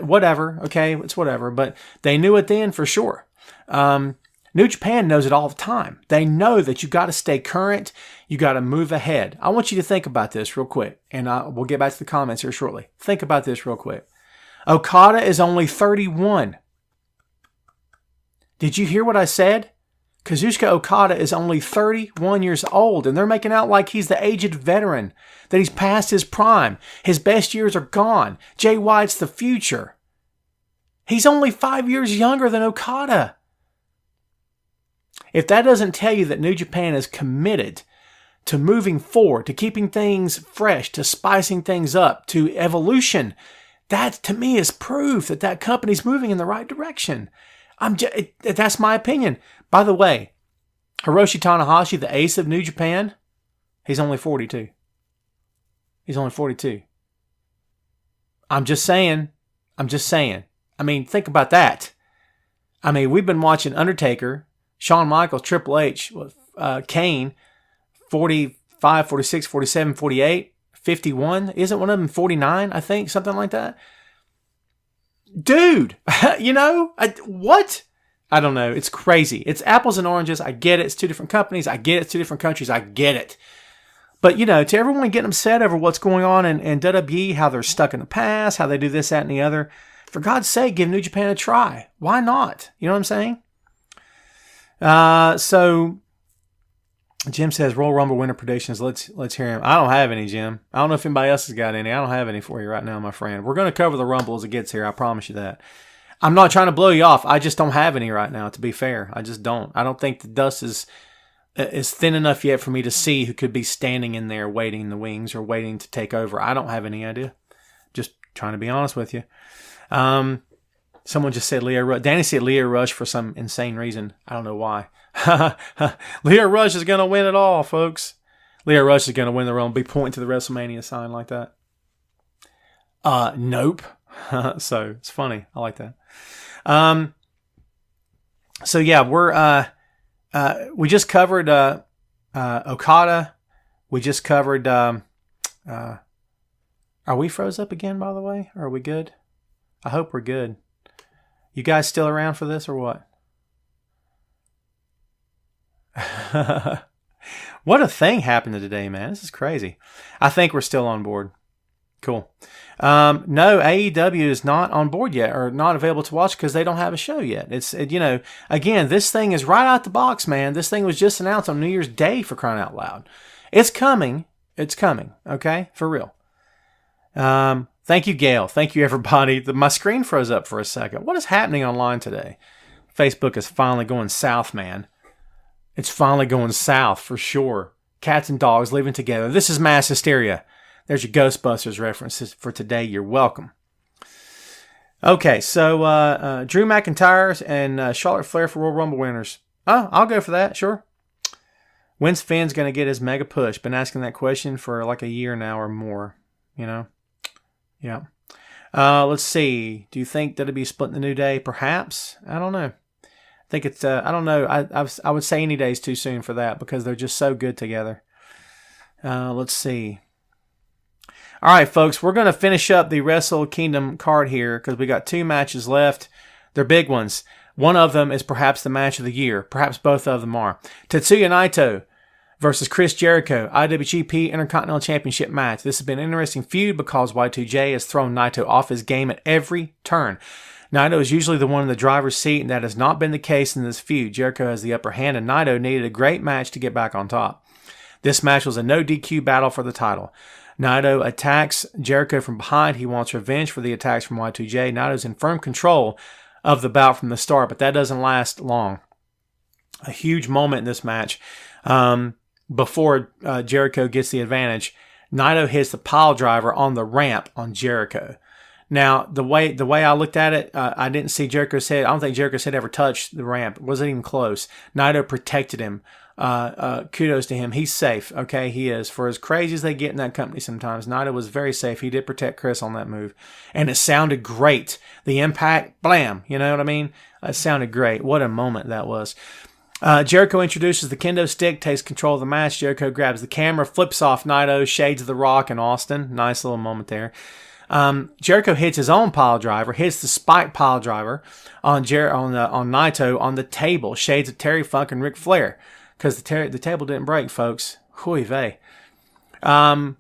Whatever, okay, it's whatever, but they knew it then for sure. New Japan knows it all the time. They know that you got to stay current. You got to move ahead. I want you to think about this real quick, and we'll get back to the comments here shortly. Think about this real quick. Okada is only 31. Did you hear what I said? Kazuchika Okada is only 31 years old, and they're making out like he's the aged veteran, that he's past his prime. His best years are gone. Jay White's the future. He's only 5 years younger than Okada. If that doesn't tell you that New Japan is committed to moving forward, to keeping things fresh, to spicing things up, to evolution, that to me is proof that that company's moving in the right direction. That's my opinion. By the way, Hiroshi Tanahashi, the ace of New Japan, he's only 42. He's only 42. I'm just saying. I mean, think about that. I mean, we've been watching Undertaker, Shawn Michaels, Triple H, Kane, 45, 46, 47, 48, 51. Isn't one of them 49, I think? Something like that. Dude, what? I don't know. It's crazy. It's apples and oranges. I get it. It's two different companies. I get it. It's two different countries. I get it. But, to everyone getting upset over what's going on in WWE, how they're stuck in the past, how they do this, that, and the other, for God's sake, give New Japan a try. Why not? You know what I'm saying? So Jim says Royal Rumble winner predictions. Let's hear him. I don't have any, Jim. I don't know if anybody else has got any. I don't have any for you right now, my friend. We're going to cover the Rumble as it gets here. I promise you that. I'm not trying to blow you off. I just don't have any right now, to be fair. I just don't. I don't think the dust is thin enough yet for me to see who could be standing in there waiting in the wings or waiting to take over. I don't have any idea. Just trying to be honest with you. Someone just said Leo Rush. Danny said Leo Rush for some insane reason. I don't know why. Leo Rush is going to win it all, folks. Leo Rush is going to win the Rumble. Be pointing to the WrestleMania sign like that. Nope. So it's funny. I like that. So yeah, we just covered, Okada. We just covered, are we froze up again, by the way? Are we good? I hope we're good. You guys still around for this or what? What a thing happened today, man. This is crazy. I think we're still on board. Cool. No, AEW is not on board yet or not available to watch because they don't have a show yet. Again, this thing is right out the box, man. This thing was just announced on New Year's Day, for crying out loud. It's coming. It's coming. Okay? For real. Thank you, Gail. Thank you, everybody. My screen froze up for a second. What is happening online today? Facebook is finally going south, man. It's finally going south for sure. Cats and dogs living together. This is mass hysteria. There's your Ghostbusters references for today. You're welcome. Okay, so Drew McIntyre and Charlotte Flair for Royal Rumble winners. Oh, I'll go for that, sure. When's Finn's going to get his mega push? Been asking that question for like a year now or more, Yeah. Let's see. Do you think that it'll be split in the New Day? Perhaps. I don't know. I think it's, I don't know. I would say any day's too soon for that because they're just so good together. Let's see. All right, folks, we're going to finish up the Wrestle Kingdom card here because we got 2 matches left. They're big ones. One of them is perhaps the match of the year. Perhaps both of them are. Tetsuya Naito versus Chris Jericho, IWGP Intercontinental Championship match. This has been an interesting feud because Y2J has thrown Naito off his game at every turn. Naito is usually the one in the driver's seat, and that has not been the case in this feud. Jericho has the upper hand, and Naito needed a great match to get back on top. This match was a no DQ battle for the title. Naito attacks Jericho from behind. He wants revenge for the attacks from Y2J. Naito's in firm control of the bout from the start, but that doesn't last long. A huge moment in this match. Before Jericho gets the advantage, Naito hits the pile driver on the ramp on Jericho. Now, the way I looked at it, I didn't see Jericho's head. I don't think Jericho's head ever touched the ramp. It wasn't even close. Naito protected him. Kudos to him. He's safe. Okay, he is. For as crazy as they get in that company sometimes, Naito was very safe. He did protect Chris on that move. And it sounded great. The impact, blam. You know what I mean? It sounded great. What a moment that was. Jericho introduces the kendo stick, takes control of the match. Jericho grabs the camera, flips off Naito, shades of The Rock and Austin. Nice little moment there. Jericho hits his own pile driver, hits the spike pile driver on Naito on the table. Shades of Terry Funk and Ric Flair. Because the table didn't break, folks. Hui vey. Now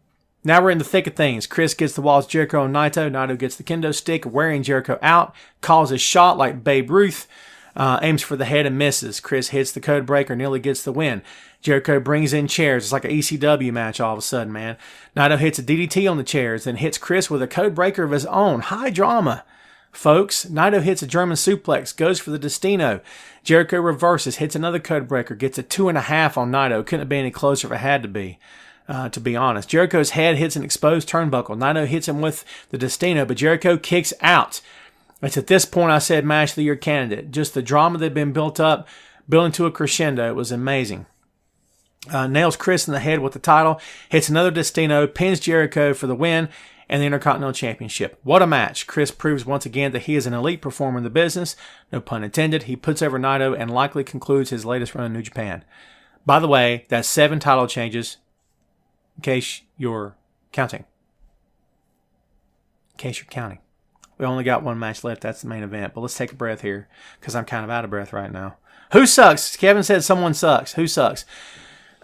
we're in the thick of things. Chris gets the walls, Jericho and Naito. Naito gets the kendo stick, wearing Jericho out. Calls his shot like Babe Ruth. Aims for the head and misses. Chris hits the code breaker, nearly gets the win. Jericho brings in chairs. It's like an ECW match all of a sudden, man. Naito hits a DDT on the chairs, then hits Chris with a code breaker of his own. High drama. Folks, Naito hits a German suplex, goes for the Destino. Jericho reverses, hits another code breaker, gets a 2.5 on Naito. Couldn't have been any closer if it had to be honest. Jericho's head hits an exposed turnbuckle. Naito hits him with the Destino, but Jericho kicks out. It's at this point I said match of the year candidate. Just the drama that had been built up, building to a crescendo. It was amazing. Nails Chris in the head with the title, hits another Destino, pins Jericho for the win and the Intercontinental Championship. What a match. Chris proves once again that he is an elite performer in the business. No pun intended. He puts over Naito and likely concludes his latest run in New Japan. By the way, that's 7 title changes, in case you're counting. We only got one match left. That's the main event. But let's take a breath here because I'm kind of out of breath right now. Who sucks? Kevin said someone sucks. Who sucks?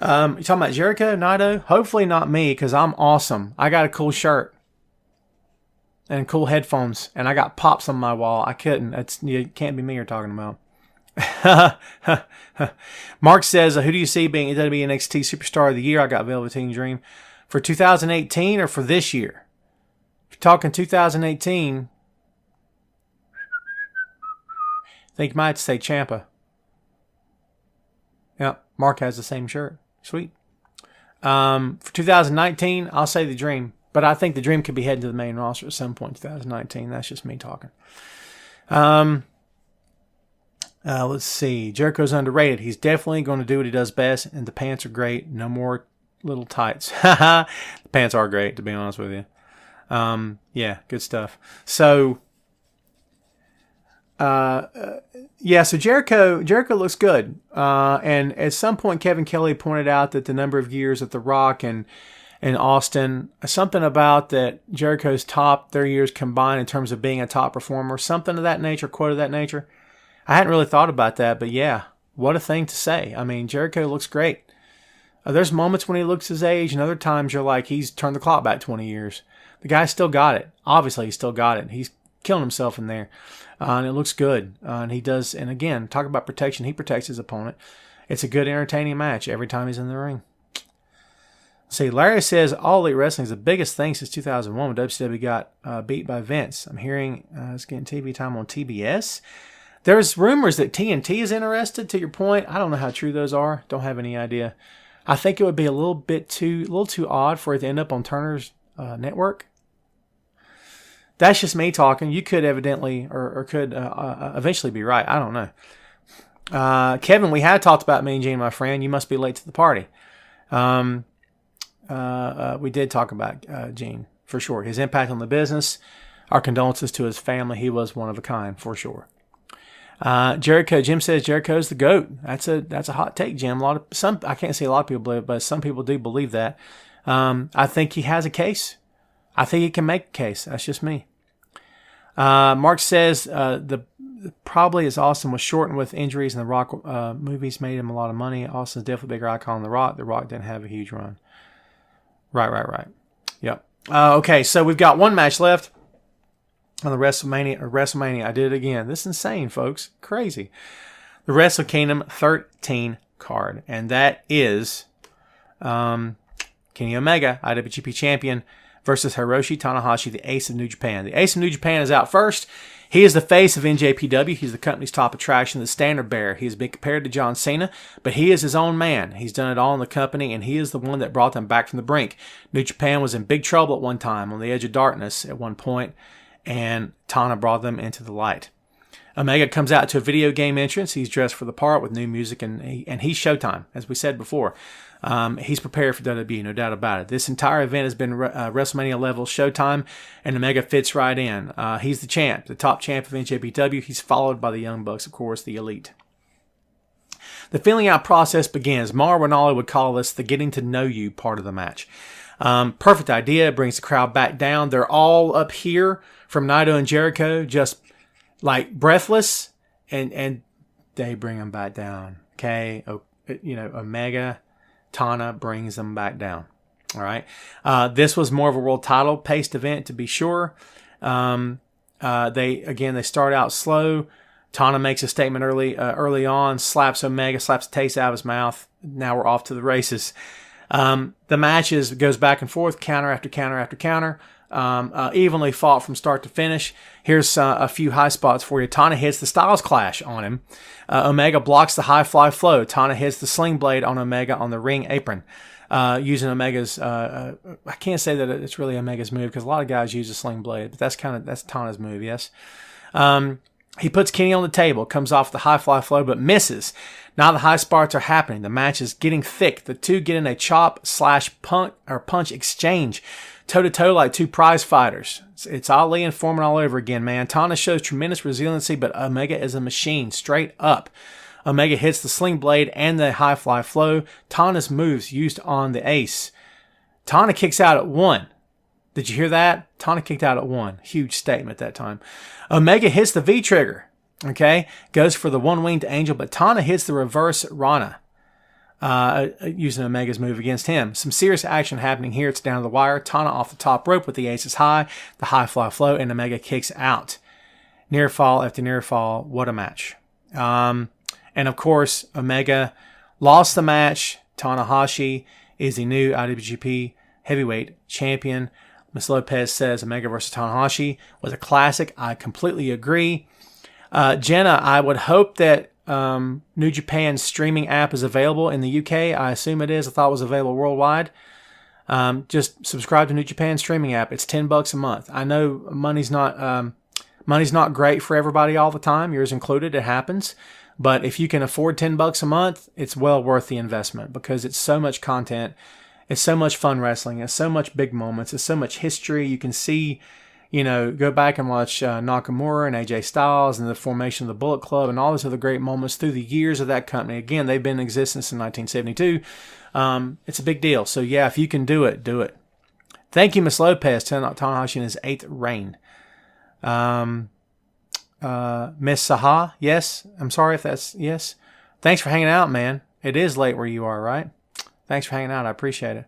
You talking about Jericho, Naito? Hopefully not me because I'm awesome. I got a cool shirt and cool headphones, and I got pops on my wall. I couldn't. It can't be me you're talking about. Mark says, who do you see being WWE NXT Superstar of the Year? I got Velveteen Dream. For 2018 or for this year? If you're talking 2018, I think you might say Ciampa. Yeah, Mark has the same shirt. Sweet. For 2019, I'll say the Dream. But I think the Dream could be heading to the main roster at some point in 2019. That's just me talking. Let's see. Jericho's underrated. He's definitely going to do what he does best, and the pants are great. No more little tights. The pants are great, to be honest with you. Yeah, good stuff. So, so Jericho looks good. And at some point, Kevin Kelly pointed out that the number of years at The Rock and Austin, something about that Jericho's top 3 years combined in terms of being a top performer, something of that nature, quote of that nature. I hadn't really thought about that, but yeah, what a thing to say. I mean, Jericho looks great. There's moments when he looks his age, and other times you're like, he's turned the clock back 20 years. The guy still got it. Obviously, he still got it. He's killing himself in there. And it looks good. And he does, and again, talk about protection. He protects his opponent. It's a good, entertaining match every time he's in the ring. See, Larry says All Elite Wrestling is the biggest thing since 2001 when WCW got beat by Vince. I'm hearing it's getting TV time on TBS. There's rumors that TNT is interested, to your point. I don't know how true those are. Don't have any idea. I think it would be a little too odd for it to end up on Turner's network. That's just me talking. You could evidently or could eventually be right. I don't know. Kevin, we had talked about Mean Gene, my friend. You must be late to the party. We did talk about Gene, for sure. His impact on the business. Our condolences to his family. He was one of a kind, for sure. Jericho, Jim says Jericho's the GOAT. That's a hot take, Jim. I can't say a lot of people believe it, but some people do believe that. I think he has a case. I think he can make a case. That's just me. Mark says probably as Austin was shortened with injuries and the Rock movies made him a lot of money. Austin's definitely a bigger icon than The Rock. The Rock didn't have a huge run. Right. Yep. Okay, so we've got one match left on the WrestleMania. I did it again. This is insane, folks. Crazy. The Wrestle Kingdom 13 card. And that is Kenny Omega, IWGP Champion, versus Hiroshi Tanahashi, the Ace of New Japan. The Ace of New Japan is out first. He is the face of NJPW. He's the company's top attraction, the standard bearer. He has been compared to John Cena, but he is his own man. He's done it all in the company, and he is the one that brought them back from the brink. New Japan was in big trouble at one time, on the edge of darkness at one point, and Tana brought them into the light. Omega comes out to a video game entrance. He's dressed for the part with new music, and he's Showtime, as we said before. He's prepared for WWE, no doubt about it. This entire event has been WrestleMania level Showtime, and Omega fits right in. He's the champ, the top champ of NJPW. He's followed by the Young Bucks, of course, the Elite. The feeling out process begins. Mauro Ranallo would call this the getting to know you part of the match. Perfect idea. It brings the crowd back down. They're all up here from Naito and Jericho, just like breathless, and they bring them back down. Okay, Omega, Tana brings them back down. All right. This was more of a world title paced event, to be sure. They start out slow. Tana makes a statement early on, slaps Omega, slaps the taste out of his mouth. Now we're off to the races. The match goes back and forth, counter after counter after counter. Evenly fought from start to finish. Here's a few high spots for you. Tana hits the Styles Clash on him. Omega blocks the high fly flow. Tana hits the Sling Blade on Omega on the ring apron. Using Omega's, I can't say that it's really Omega's move because a lot of guys use a Sling Blade, but that's Tana's move, yes. He puts Kenny on the table, comes off the high fly flow, but misses. Now the high spots are happening. The match is getting thick. The two get in a chop/punch exchange, toe-to-toe like two prize fighters. It's Ali and Foreman all over again, man. Tana shows tremendous resiliency, but Omega is a machine, straight up. Omega hits the Sling Blade and the high fly flow. Tana's moves used on the ace. Tana kicks out at 1. Did you hear that? Tana kicked out at 1. Huge statement that time. Omega hits the V-trigger. Okay? Goes for the one-winged angel, but Tana hits the reverse Rana. Using Omega's move against him. Some serious action happening here. It's down to the wire. Tana off the top rope with the aces high, the high fly flow, and Omega kicks out. Near fall after near fall. What a match. And of course, Omega lost the match. Tanahashi is the new IWGP Heavyweight Champion. Ms. Lopez says Omega versus Tanahashi was a classic. I completely agree. Jenna, I would hope that New Japan's streaming app is available in the UK. I assume it is. I thought it was available worldwide. Just subscribe to New Japan's streaming app. It's $10 a month. I know money's not great for everybody all the time. Yours included. It happens. But if you can afford $10 a month, it's well worth the investment because it's so much content. It's so much fun wrestling. It's so much big moments. It's so much history. You can see, go back and watch Nakamura and AJ Styles and the formation of the Bullet Club and all those other great moments through the years of that company. Again, they've been in existence since 1972. It's a big deal. So, yeah, if you can do it, do it. Thank you, Ms. Lopez. Tanahashi in his 8th reign. Miss Saha, yes. I'm sorry if that's yes. Thanks for hanging out, man. It is late where you are, right? Thanks for hanging out. I appreciate it.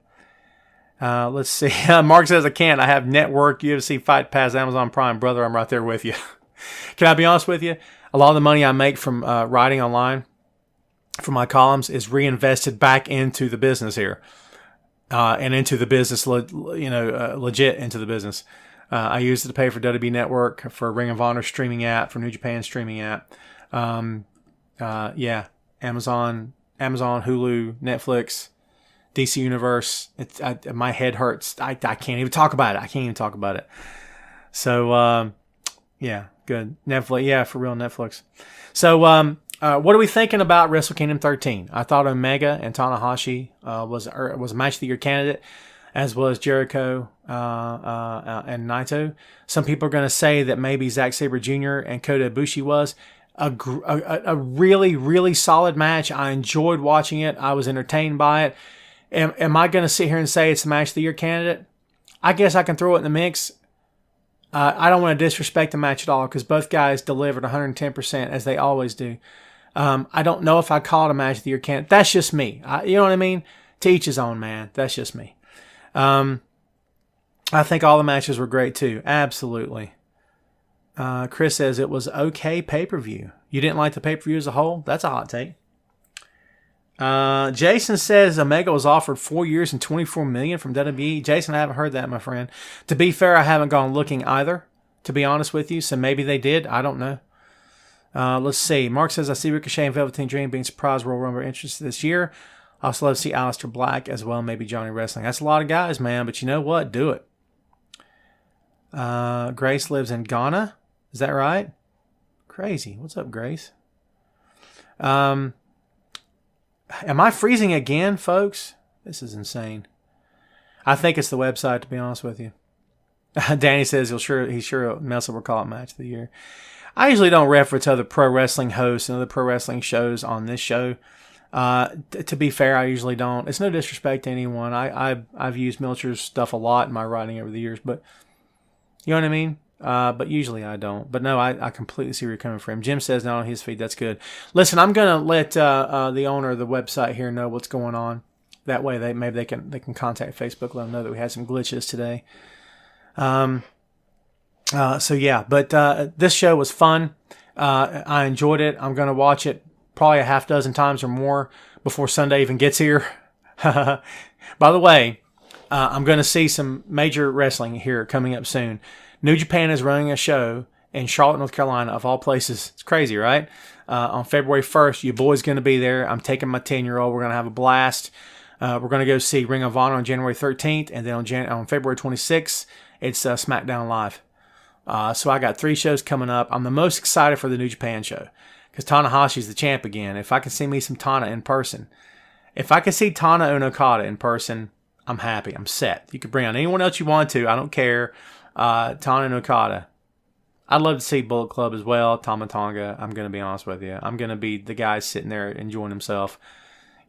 Let's see. Mark says I can't. I have network, UFC, Fight Pass, Amazon Prime. Brother, I'm right there with you. Can I be honest with you? A lot of the money I make from writing online for my columns is reinvested back into the business here. And into the business, legit into the business. I used it to pay for WWE Network, for Ring of Honor streaming app, for New Japan streaming app. Amazon, Hulu, Netflix, DC Universe. My head hurts. I can't even talk about it. So, good. Netflix. Yeah, for real, Netflix. So, what are we thinking about Wrestle Kingdom 13? I thought Omega and Tanahashi was a Match of the Year candidate, as was Jericho and Naito. Some people are going to say that maybe Zack Sabre Jr. and Kota Ibushi was a really, really solid match. I enjoyed watching it. I was entertained by it. Am I going to sit here and say it's a Match of the Year candidate? I guess I can throw it in the mix. I don't want to disrespect the match at all because both guys delivered 110% as they always do. I don't know if I call it a Match of the Year candidate. That's just me. You know what I mean? To each his own, man. That's just me. I think all the matches were great too. Absolutely. Chris says it was okay pay-per-view. You didn't like the pay-per-view as a whole? That's a hot take. Jason says Omega was offered 4 years and $24 million from WWE. Jason, I haven't heard that, my friend. To be fair, I haven't gone looking either, to be honest with you. So maybe they did. I don't know. Let's see. Mark says, I see Ricochet and Velveteen Dream being surprised Royal Rumble interested this year. I also love to see Aleister Black as well, maybe Johnny Wrestling. That's a lot of guys, man, but you know what? Do it. Grace lives in Ghana. Is that right? Crazy. What's up, Grace? Am I freezing again, folks? This is insane. I think it's the website, to be honest with you. Danny says he's sure Meltzer will call it Match of the Year. I usually don't reference other pro wrestling hosts and other pro wrestling shows on this show. To be fair, I usually don't. It's no disrespect to anyone. I've used Meltzer's stuff a lot in my writing over the years, but you know what I mean? But usually I don't. But no, I completely see where you're coming from. Jim says not on his feed. That's good. Listen, I'm going to let the owner of the website here know what's going on. That way they can contact Facebook, let them know that we had some glitches today. So yeah, but this show was fun. I enjoyed it. I'm going to watch it probably a half dozen times or more before Sunday even gets here. By the way, I'm going to see some major wrestling here coming up soon. New Japan is running a show in Charlotte, North Carolina, of all places. It's crazy, right? On February 1st, your boy's going to be there. I'm taking my 10-year-old. We're going to have a blast. We're going to go see Ring of Honor on January 13th, and then on February 26th, it's SmackDown Live. So I got 3 shows coming up. I'm the most excited for the New Japan show because Tanahashi's the champ again. If I can see me some Tana in person, if I can see Tana and Okada in person, I'm happy. I'm set. You can bring on anyone else you want to. I don't care. Tana and Okada. I'd love to see Bullet Club as well. Tama Tonga. I'm going to be honest with you. I'm going to be the guy sitting there enjoying himself.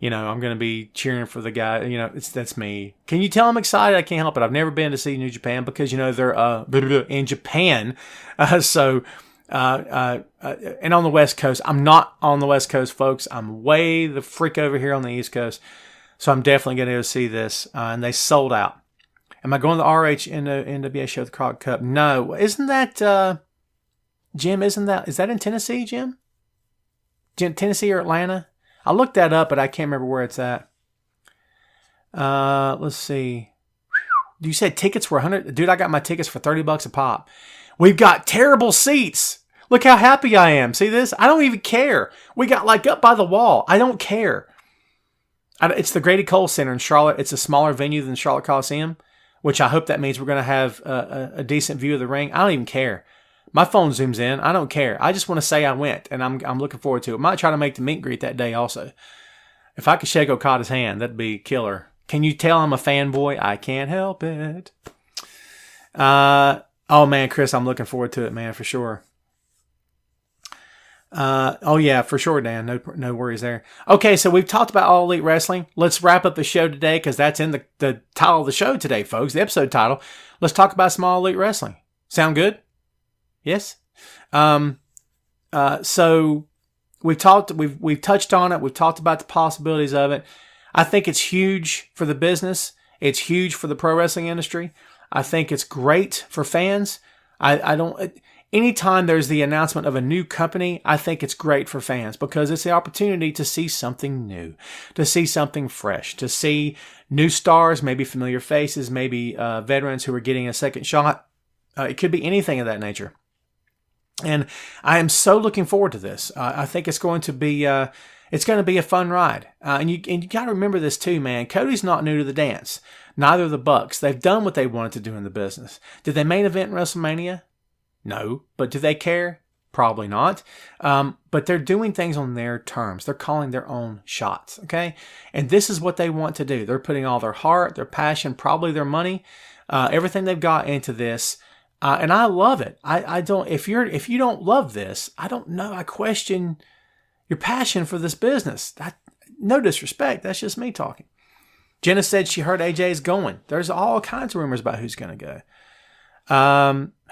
You know, I'm going to be cheering for the guy. You know, that's me. Can you tell I'm excited? I can't help it. I've never been to see New Japan because, you know, they're in Japan. And on the West Coast. I'm not on the West Coast, folks. I'm way the freak over here on the East Coast. So I'm definitely going to go see this. And they sold out. Am I going to the RH in the NWA show, the Croc Cup? No. Isn't that, Jim, is that in Tennessee, Jim? Tennessee or Atlanta? I looked that up, but I can't remember where it's at. Let's see. You said tickets were $100. Dude, I got my tickets for $30 a pop. We've got terrible seats. Look how happy I am. See this? I don't even care. We got like up by the wall. I don't care. It's the Grady Cole Center in Charlotte. It's a smaller venue than Charlotte Coliseum, which I hope that means we're going to have a decent view of the ring. I don't even care. My phone zooms in. I don't care. I just want to say I went, and I'm looking forward to it. I might try to make the meet and greet that day also. If I could shake Okada's hand, that'd be killer. Can you tell I'm a fanboy? I can't help it. Oh, man, Chris, I'm looking forward to it, man, for sure. Oh, yeah, for sure, Dan. No worries there. Okay, so we've talked about All Elite Wrestling. Let's wrap up the show today because that's in the title of the show today, folks, the episode title. Let's talk about some All Elite Wrestling. Sound good? Yes. So we've touched on it. We've talked about the possibilities of it. I think it's huge for the business. It's huge for the pro wrestling industry. I think it's great for fans. Anytime there's the announcement of a new company, I think it's great for fans because it's the opportunity to see something new, to see something fresh, to see new stars, maybe familiar faces, maybe veterans who are getting a second shot. It could be anything of that nature. And I am so looking forward to this. I think it's going to be a fun ride. And you got to remember this too, man. Cody's not new to the dance. Neither are the Bucks. They've done what they wanted to do in the business. Did they main event in WrestleMania? No. But do they care? Probably not. But they're doing things on their terms. They're calling their own shots. Okay. And this is what they want to do. They're putting all their heart, their passion, probably their money, everything they've got into this. And I love it. I don't, if you don't love this, I don't know. I question your passion for this business. No disrespect. That's just me talking. Jenna said she heard AJ is going. There's all kinds of rumors about who's going to go.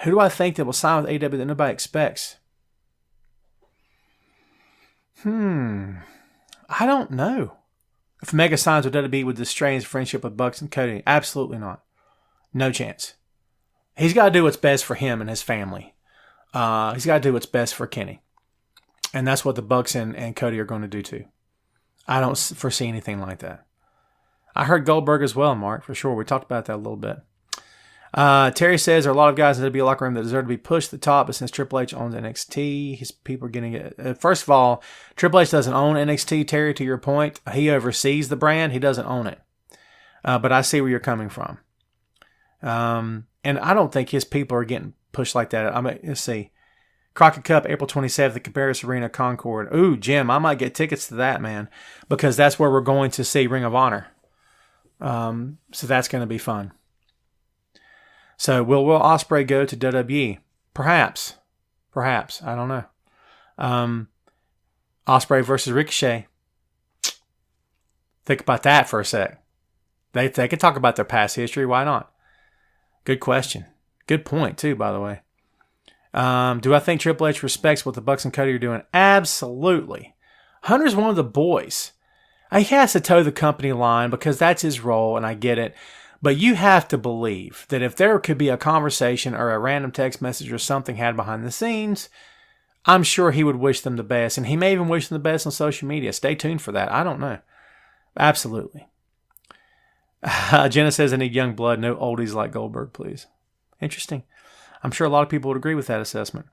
Who do I think that will sign with AEW that nobody expects? I don't know. If Mega signs with WWE, would this strain his friendship with Bucks and Cody? Absolutely not. No chance. He's got to do what's best for him and his family. He's got to do what's best for Kenny. And that's what the Bucks and Cody are going to do too. I don't foresee anything like that. I heard Goldberg as well, Mark, for sure. We talked about that a little bit. Terry says there are a lot of guys in the WWE locker room that deserve to be pushed to the top, but since Triple H owns NXT, his people are getting it. First of all, Triple H doesn't own NXT, Terry, to your point. He oversees the brand. He doesn't own it. But I see where you're coming from. And I don't think his people are getting pushed like that. I mean, let's see. Crockett Cup, April 27th, the Cabarrus Arena, Concord. Ooh, Jim, I might get tickets to that, man, because that's where we're going to see Ring of Honor. So that's going to be fun. So will Ospreay go to WWE? Perhaps. I don't know. Ospreay versus Ricochet. Think about that for a sec. They could talk about their past history. Why not? Good question. Good point, too, by the way. Do I think Triple H respects what the Bucks and Cody are doing? Absolutely. Hunter's one of the boys. He has to toe the company line because that's his role, and I get it. But you have to believe that if there could be a conversation or a random text message or something had behind the scenes, I'm sure he would wish them the best, and he may even wish them the best on social media. Stay tuned for that. I don't know. Absolutely. Jenna says, I need young blood, no oldies like Goldberg, please. Interesting. I'm sure a lot of people would agree with that assessment.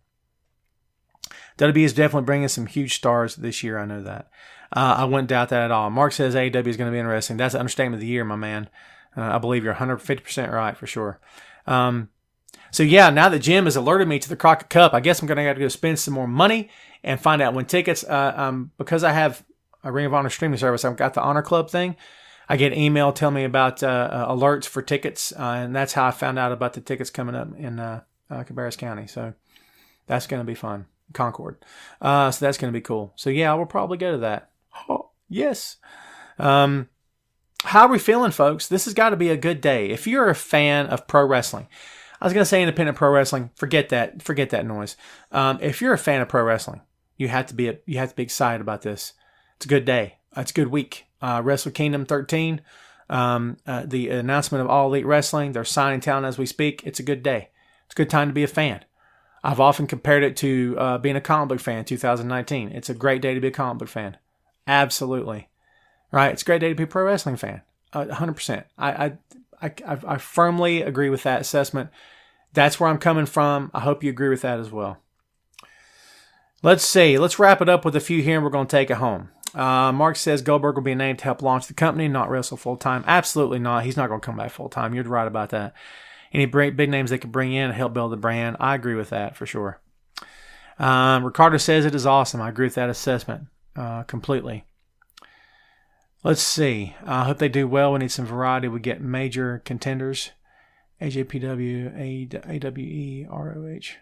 WWE is definitely bringing some huge stars this year. I know that. I wouldn't doubt that at all. Mark says AEW is going to be interesting. That's an understatement of the year, my man. I believe you're 150% right for sure. So yeah, now that Jim has alerted me to the Crockett Cup, I guess I'm going to have to go spend some more money and find out when tickets, because I have a Ring of Honor streaming service, I've got the Honor Club thing. I get an email telling me about alerts for tickets, and that's how I found out about the tickets coming up in Cabarrus County. So that's going to be fun. Concord. So that's going to be cool. So yeah, I will probably go to that. Oh, yes. How are we feeling, folks? This has got to be a good day. If you're a fan of pro wrestling, I was going to say independent pro wrestling. Forget that noise. If you're a fan of pro wrestling, you have to be excited about this. It's a good day. It's a good week. Wrestle Kingdom 13. The announcement of All Elite Wrestling. They're signing talent as we speak. It's a good day. It's a good time to be a fan. I've often compared it to being a comic book fan in 2019. It's a great day to be a comic book fan. Absolutely. Right? It's a great day to be a pro wrestling fan. 100%. I firmly agree with that assessment. That's where I'm coming from. I hope you agree with that as well. Let's see. Let's wrap it up with a few here and we're going to take it home. Mark says Goldberg will be named to help launch the company, not wrestle full-time. Absolutely not. He's not going to come back full-time. You're right about that. Any big names they could bring in to help build the brand. I agree with that for sure. Ricardo says it is awesome. I agree with that assessment completely. Let's see. I hope they do well. We need some variety. We get major contenders. AJPW, AWE, ROH.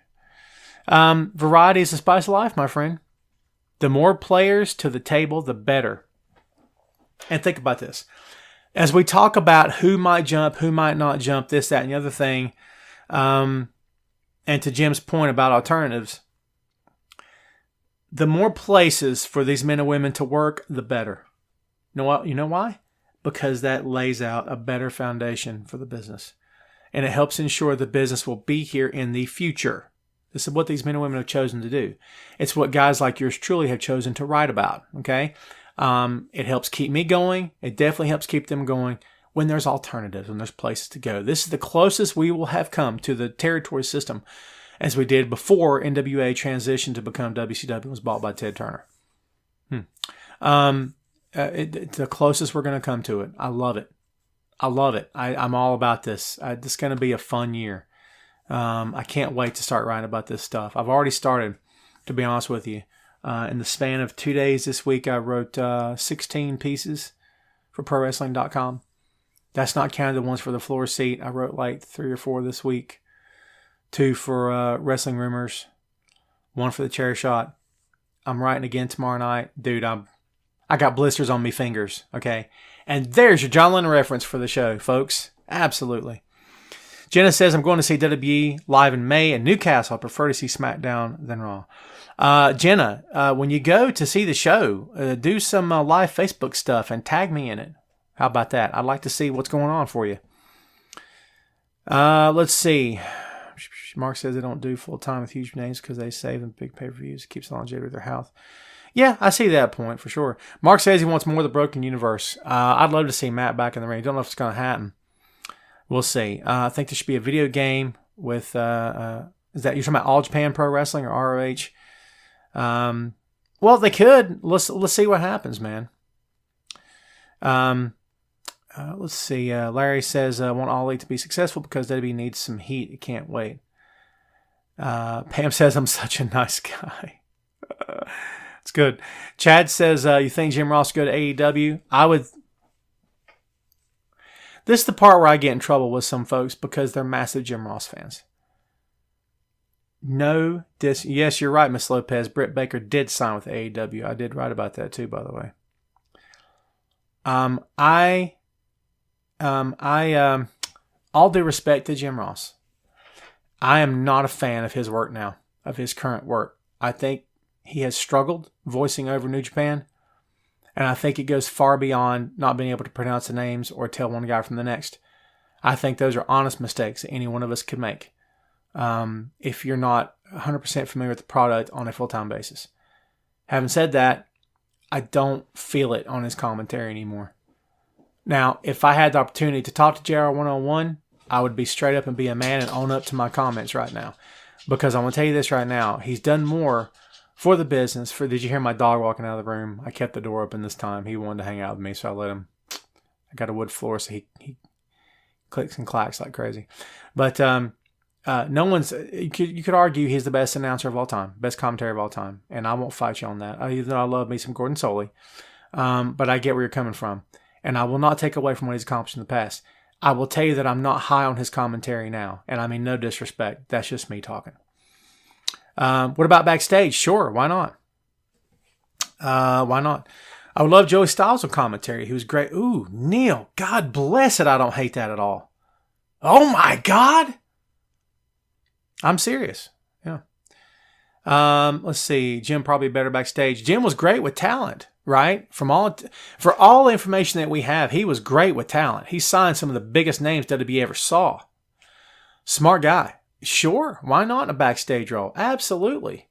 Variety is the spice of life, my friend. The more players to the table, the better. And think about this. As we talk about who might jump, who might not jump, this, that, and the other thing, and to Jim's point about alternatives, the more places for these men and women to work, the better. You know why? Because that lays out a better foundation for the business. And it helps ensure the business will be here in the future. This is what these men and women have chosen to do. It's what guys like yours truly have chosen to write about, okay? It helps keep me going. It definitely helps keep them going when there's alternatives, when there's places to go. This is the closest we will have come to the territory system as we did before NWA transitioned to become WCW and was bought by Ted Turner. It's the closest we're going to come to it. I love it. I'm all about this. This is going to be a fun year. I can't wait to start writing about this stuff. I've already started, to be honest with you. In the span of 2 days this week, I wrote 16 pieces for ProWrestling.com. That's not counting the ones for the floor seat. I wrote like 3 or 4 this week. 2 for Wrestling Rumors. 1 for the Chairshot. I'm writing again tomorrow night. Dude, I got blisters on me fingers, okay? And there's your John Lennon reference for the show, folks. Absolutely. Jenna says, I'm going to see WWE live in May in Newcastle. I prefer to see SmackDown than Raw. Jenna, when you go to see the show, do some live Facebook stuff and tag me in it. How about that? I'd like to see what's going on for you. Let's see. Mark says they don't do full-time with huge names because they save them big pay-per-views. It keeps the longevity of their health. Yeah, I see that point for sure. Mark says he wants more of the Broken Universe. I'd love to see Matt back in the ring. Don't know if it's going to happen. We'll see. I think there should be a video game with, is that, you're talking about All Japan Pro Wrestling or ROH? Well, they could. Let's see what happens, man. Let's see. Larry says, I want All Elite to be successful because WWE needs some heat. It can't wait. Pam says, I'm such a nice guy. It's good. Chad says, you think Jim Ross go to AEW? I would. This is the part where I get in trouble with some folks because they're massive Jim Ross fans. Yes, you're right, Miss Lopez. Britt Baker did sign with AEW. I did write about that too, by the way. All due respect to Jim Ross, I am not a fan of his work now, of his current work. I think he has struggled voicing over New Japan, and I think it goes far beyond not being able to pronounce the names or tell one guy from the next. I think those are honest mistakes that any one of us could make. If you're not 100% familiar with the product on a full-time basis. Having said that, I don't feel it on his commentary anymore. Now, if I had the opportunity to talk to JR one-on-one, I would be straight up and be a man and own up to my comments right now. Because I'm going to tell you this right now. He's done more for the business. Did you hear my dog walking out of the room? I kept the door open this time. He wanted to hang out with me, so I let him. I got a wood floor, so he clicks and clacks like crazy. But no one's. You could argue he's the best announcer of all time, best commentary of all time, and I won't fight you on that. Even though I love me some Gordon Soley, but I get where you're coming from, and I will not take away from what he's accomplished in the past. I will tell you that I'm not high on his commentary now, and I mean no disrespect. That's just me talking. What about backstage? Sure, why not? Why not? I would love Joey Styles on commentary. He was great. Ooh, Neil, God bless it. I don't hate that at all. Oh my God. I'm serious. Yeah. Let's see. Jim probably better backstage. Jim was great with talent, right? For all the information that we have, he was great with talent. He signed some of the biggest names WWE ever saw. Smart guy. Sure. Why not in a backstage role? Absolutely.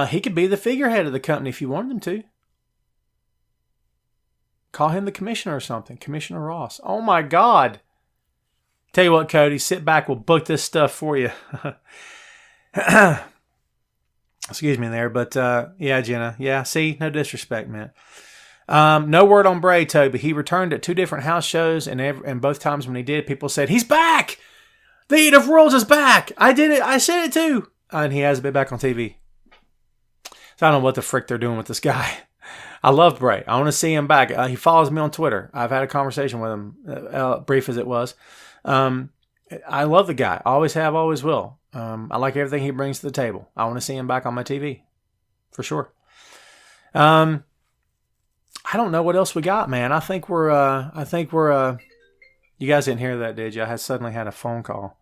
He could be the figurehead of the company if you wanted him to. Call him the commissioner or something. Commissioner Ross. Oh my God. Tell you what, Cody, sit back. We'll book this stuff for you. Excuse me there. But yeah, Jenna. Yeah, see, no disrespect, man. No word on Bray, Toby. He returned at 2 different house shows, and both times when he did, people said, he's back! The Heat of Worlds is back! I did it! I said it too! And he hasn't been back on TV. So I don't know what the frick they're doing with this guy. I love Bray. I want to see him back. He follows me on Twitter. I've had a conversation with him, brief as it was. I love the guy. Always have, always will. I like everything he brings to the table. I want to see him back on my TV. For sure. I don't know what else we got, man. I think we're, you guys didn't hear that, did you? I suddenly had a phone call.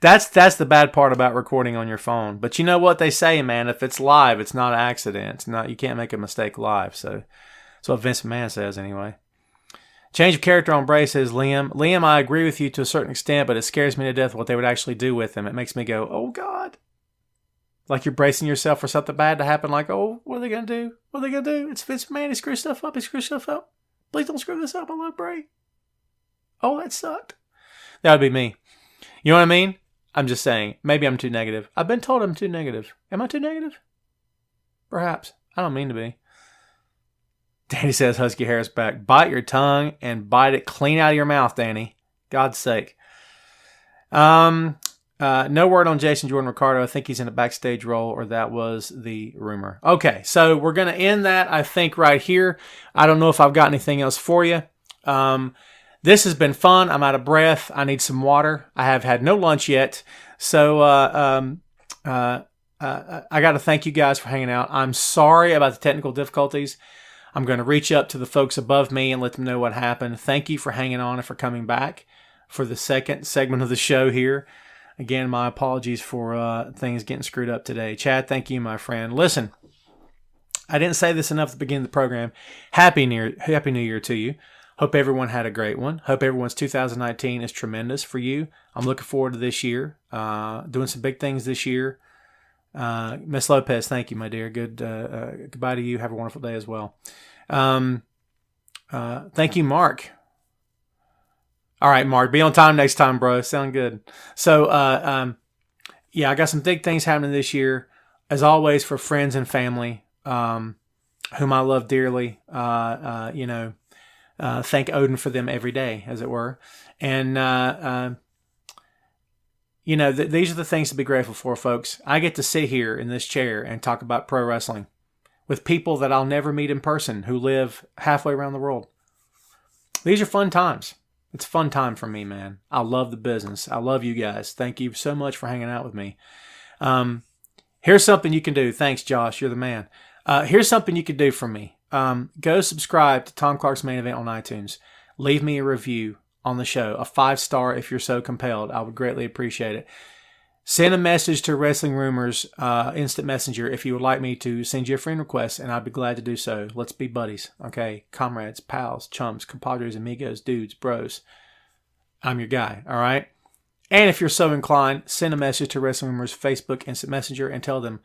That's the bad part about recording on your phone. But you know what they say, man? If it's live, it's not an accident. It's not. You can't make a mistake live. So that's what Vince McMahon says anyway. Change of character on Bray, says Liam. Liam, I agree with you to a certain extent, but it scares me to death what they would actually do with him. It makes me go, oh God. Like you're bracing yourself for something bad to happen. Like, oh, what are they going to do? What are they going to do? It's Vince McMahon. He screws stuff up. He screws stuff up. Please don't screw this up. I love Bray. Oh, that sucked. That would be me. You know what I mean? I'm just saying. Maybe I'm too negative. I've been told I'm too negative. Am I too negative? Perhaps. I don't mean to be. Danny says Husky Harris back. Bite your tongue and bite it clean out of your mouth, Danny. God's sake. No word on Jason Jordan Ricardo. I think he's in a backstage role, or that was the rumor. Okay, so we're going to end that, I think, right here. I don't know if I've got anything else for you. This has been fun. I'm out of breath. I need some water. I have had no lunch yet. So I got to thank you guys for hanging out. I'm sorry about the technical difficulties. I'm going to reach up to the folks above me and let them know what happened. Thank you for hanging on and for coming back for the second segment of the show here. Again, my apologies for things getting screwed up today. Chad, thank you, my friend. Listen, I didn't say this enough at the beginning of the program. Happy New Year to you. Hope everyone had a great one. Hope everyone's 2019 is tremendous for you. I'm looking forward to this year. Doing some big things this year. Miss Lopez, thank you, my dear. Goodbye to you. Have a wonderful day as well. Thank you, Mark. All right, Mark. Be on time next time, bro. Sound good. So, yeah, I got some big things happening this year. As always, for friends and family, whom I love dearly. Thank Odin for them every day, as it were. And, these are the things to be grateful for, folks. I get to sit here in this chair and talk about pro wrestling with people that I'll never meet in person who live halfway around the world. These are fun times. It's a fun time for me, man. I love the business. I love you guys. Thank you so much for hanging out with me. Here's something you can do. Thanks, Josh. You're the man. Here's something you can do for me. Go subscribe to Tom Clark's Main Event on iTunes. Leave me a review on the show, a 5-star if you're so compelled. I would greatly appreciate it. Send a message to Wrestling Rumors Instant Messenger if you would like me to send you a friend request, and I'd be glad to do so. Let's be buddies, okay? Comrades, pals, chums, compadres, amigos, dudes, bros. I'm your guy, all right? And if you're so inclined, send a message to Wrestling Rumors Facebook Instant Messenger and tell them,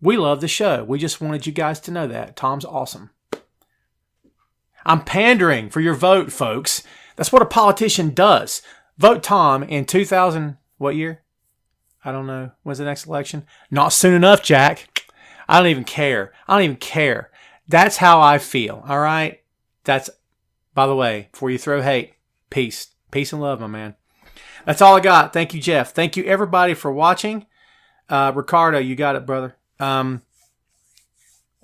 we love the show. We just wanted you guys to know that. Tom's awesome. I'm pandering for your vote, folks. That's what a politician does. Vote Tom in 2000, what year? I don't know. When's the next election? Not soon enough, Jack. I don't even care. That's how I feel, all right? That's, by the way, before you throw hate, peace. Peace and love, my man. That's all I got. Thank you, Jeff. Thank you, everybody, for watching. Ricardo, you got it, brother.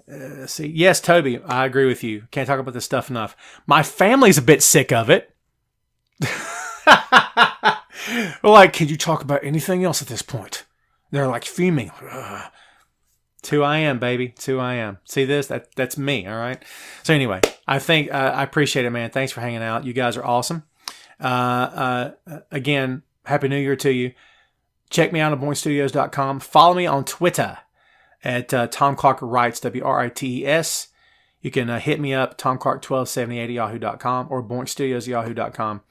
Let's see. Yes, Toby, I agree with you. Can't talk about this stuff enough. My family's a bit sick of it. Well, like, can you talk about anything else at this point? They're like fuming. Ugh. 2 I am, baby. 2 I am. See this? That's me, all right? So anyway, I think I appreciate it, man. Thanks for hanging out. You guys are awesome. Again, Happy New Year to you. Check me out at boinkstudios.com. Follow me on Twitter at Tom Clark Writes, WRITES. You can hit me up, TomClark1278 at yahoo.com or boinkstudios@yahoo.com.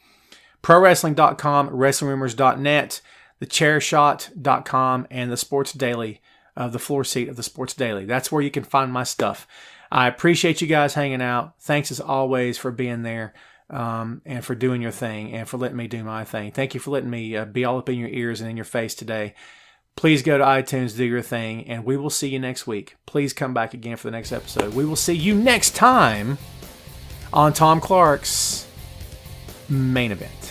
ProWrestling.com, WrestlingRumors.net, thechairshot.com, and the Sports Daily, the floor seat of the Sports Daily. That's where you can find my stuff. I appreciate you guys hanging out. Thanks as always for being there and for doing your thing and for letting me do my thing. Thank you for letting me be all up in your ears and in your face today. Please go to iTunes, do your thing, and we will see you next week. Please come back again for the next episode. We will see you next time on Tom Clark's Main Event.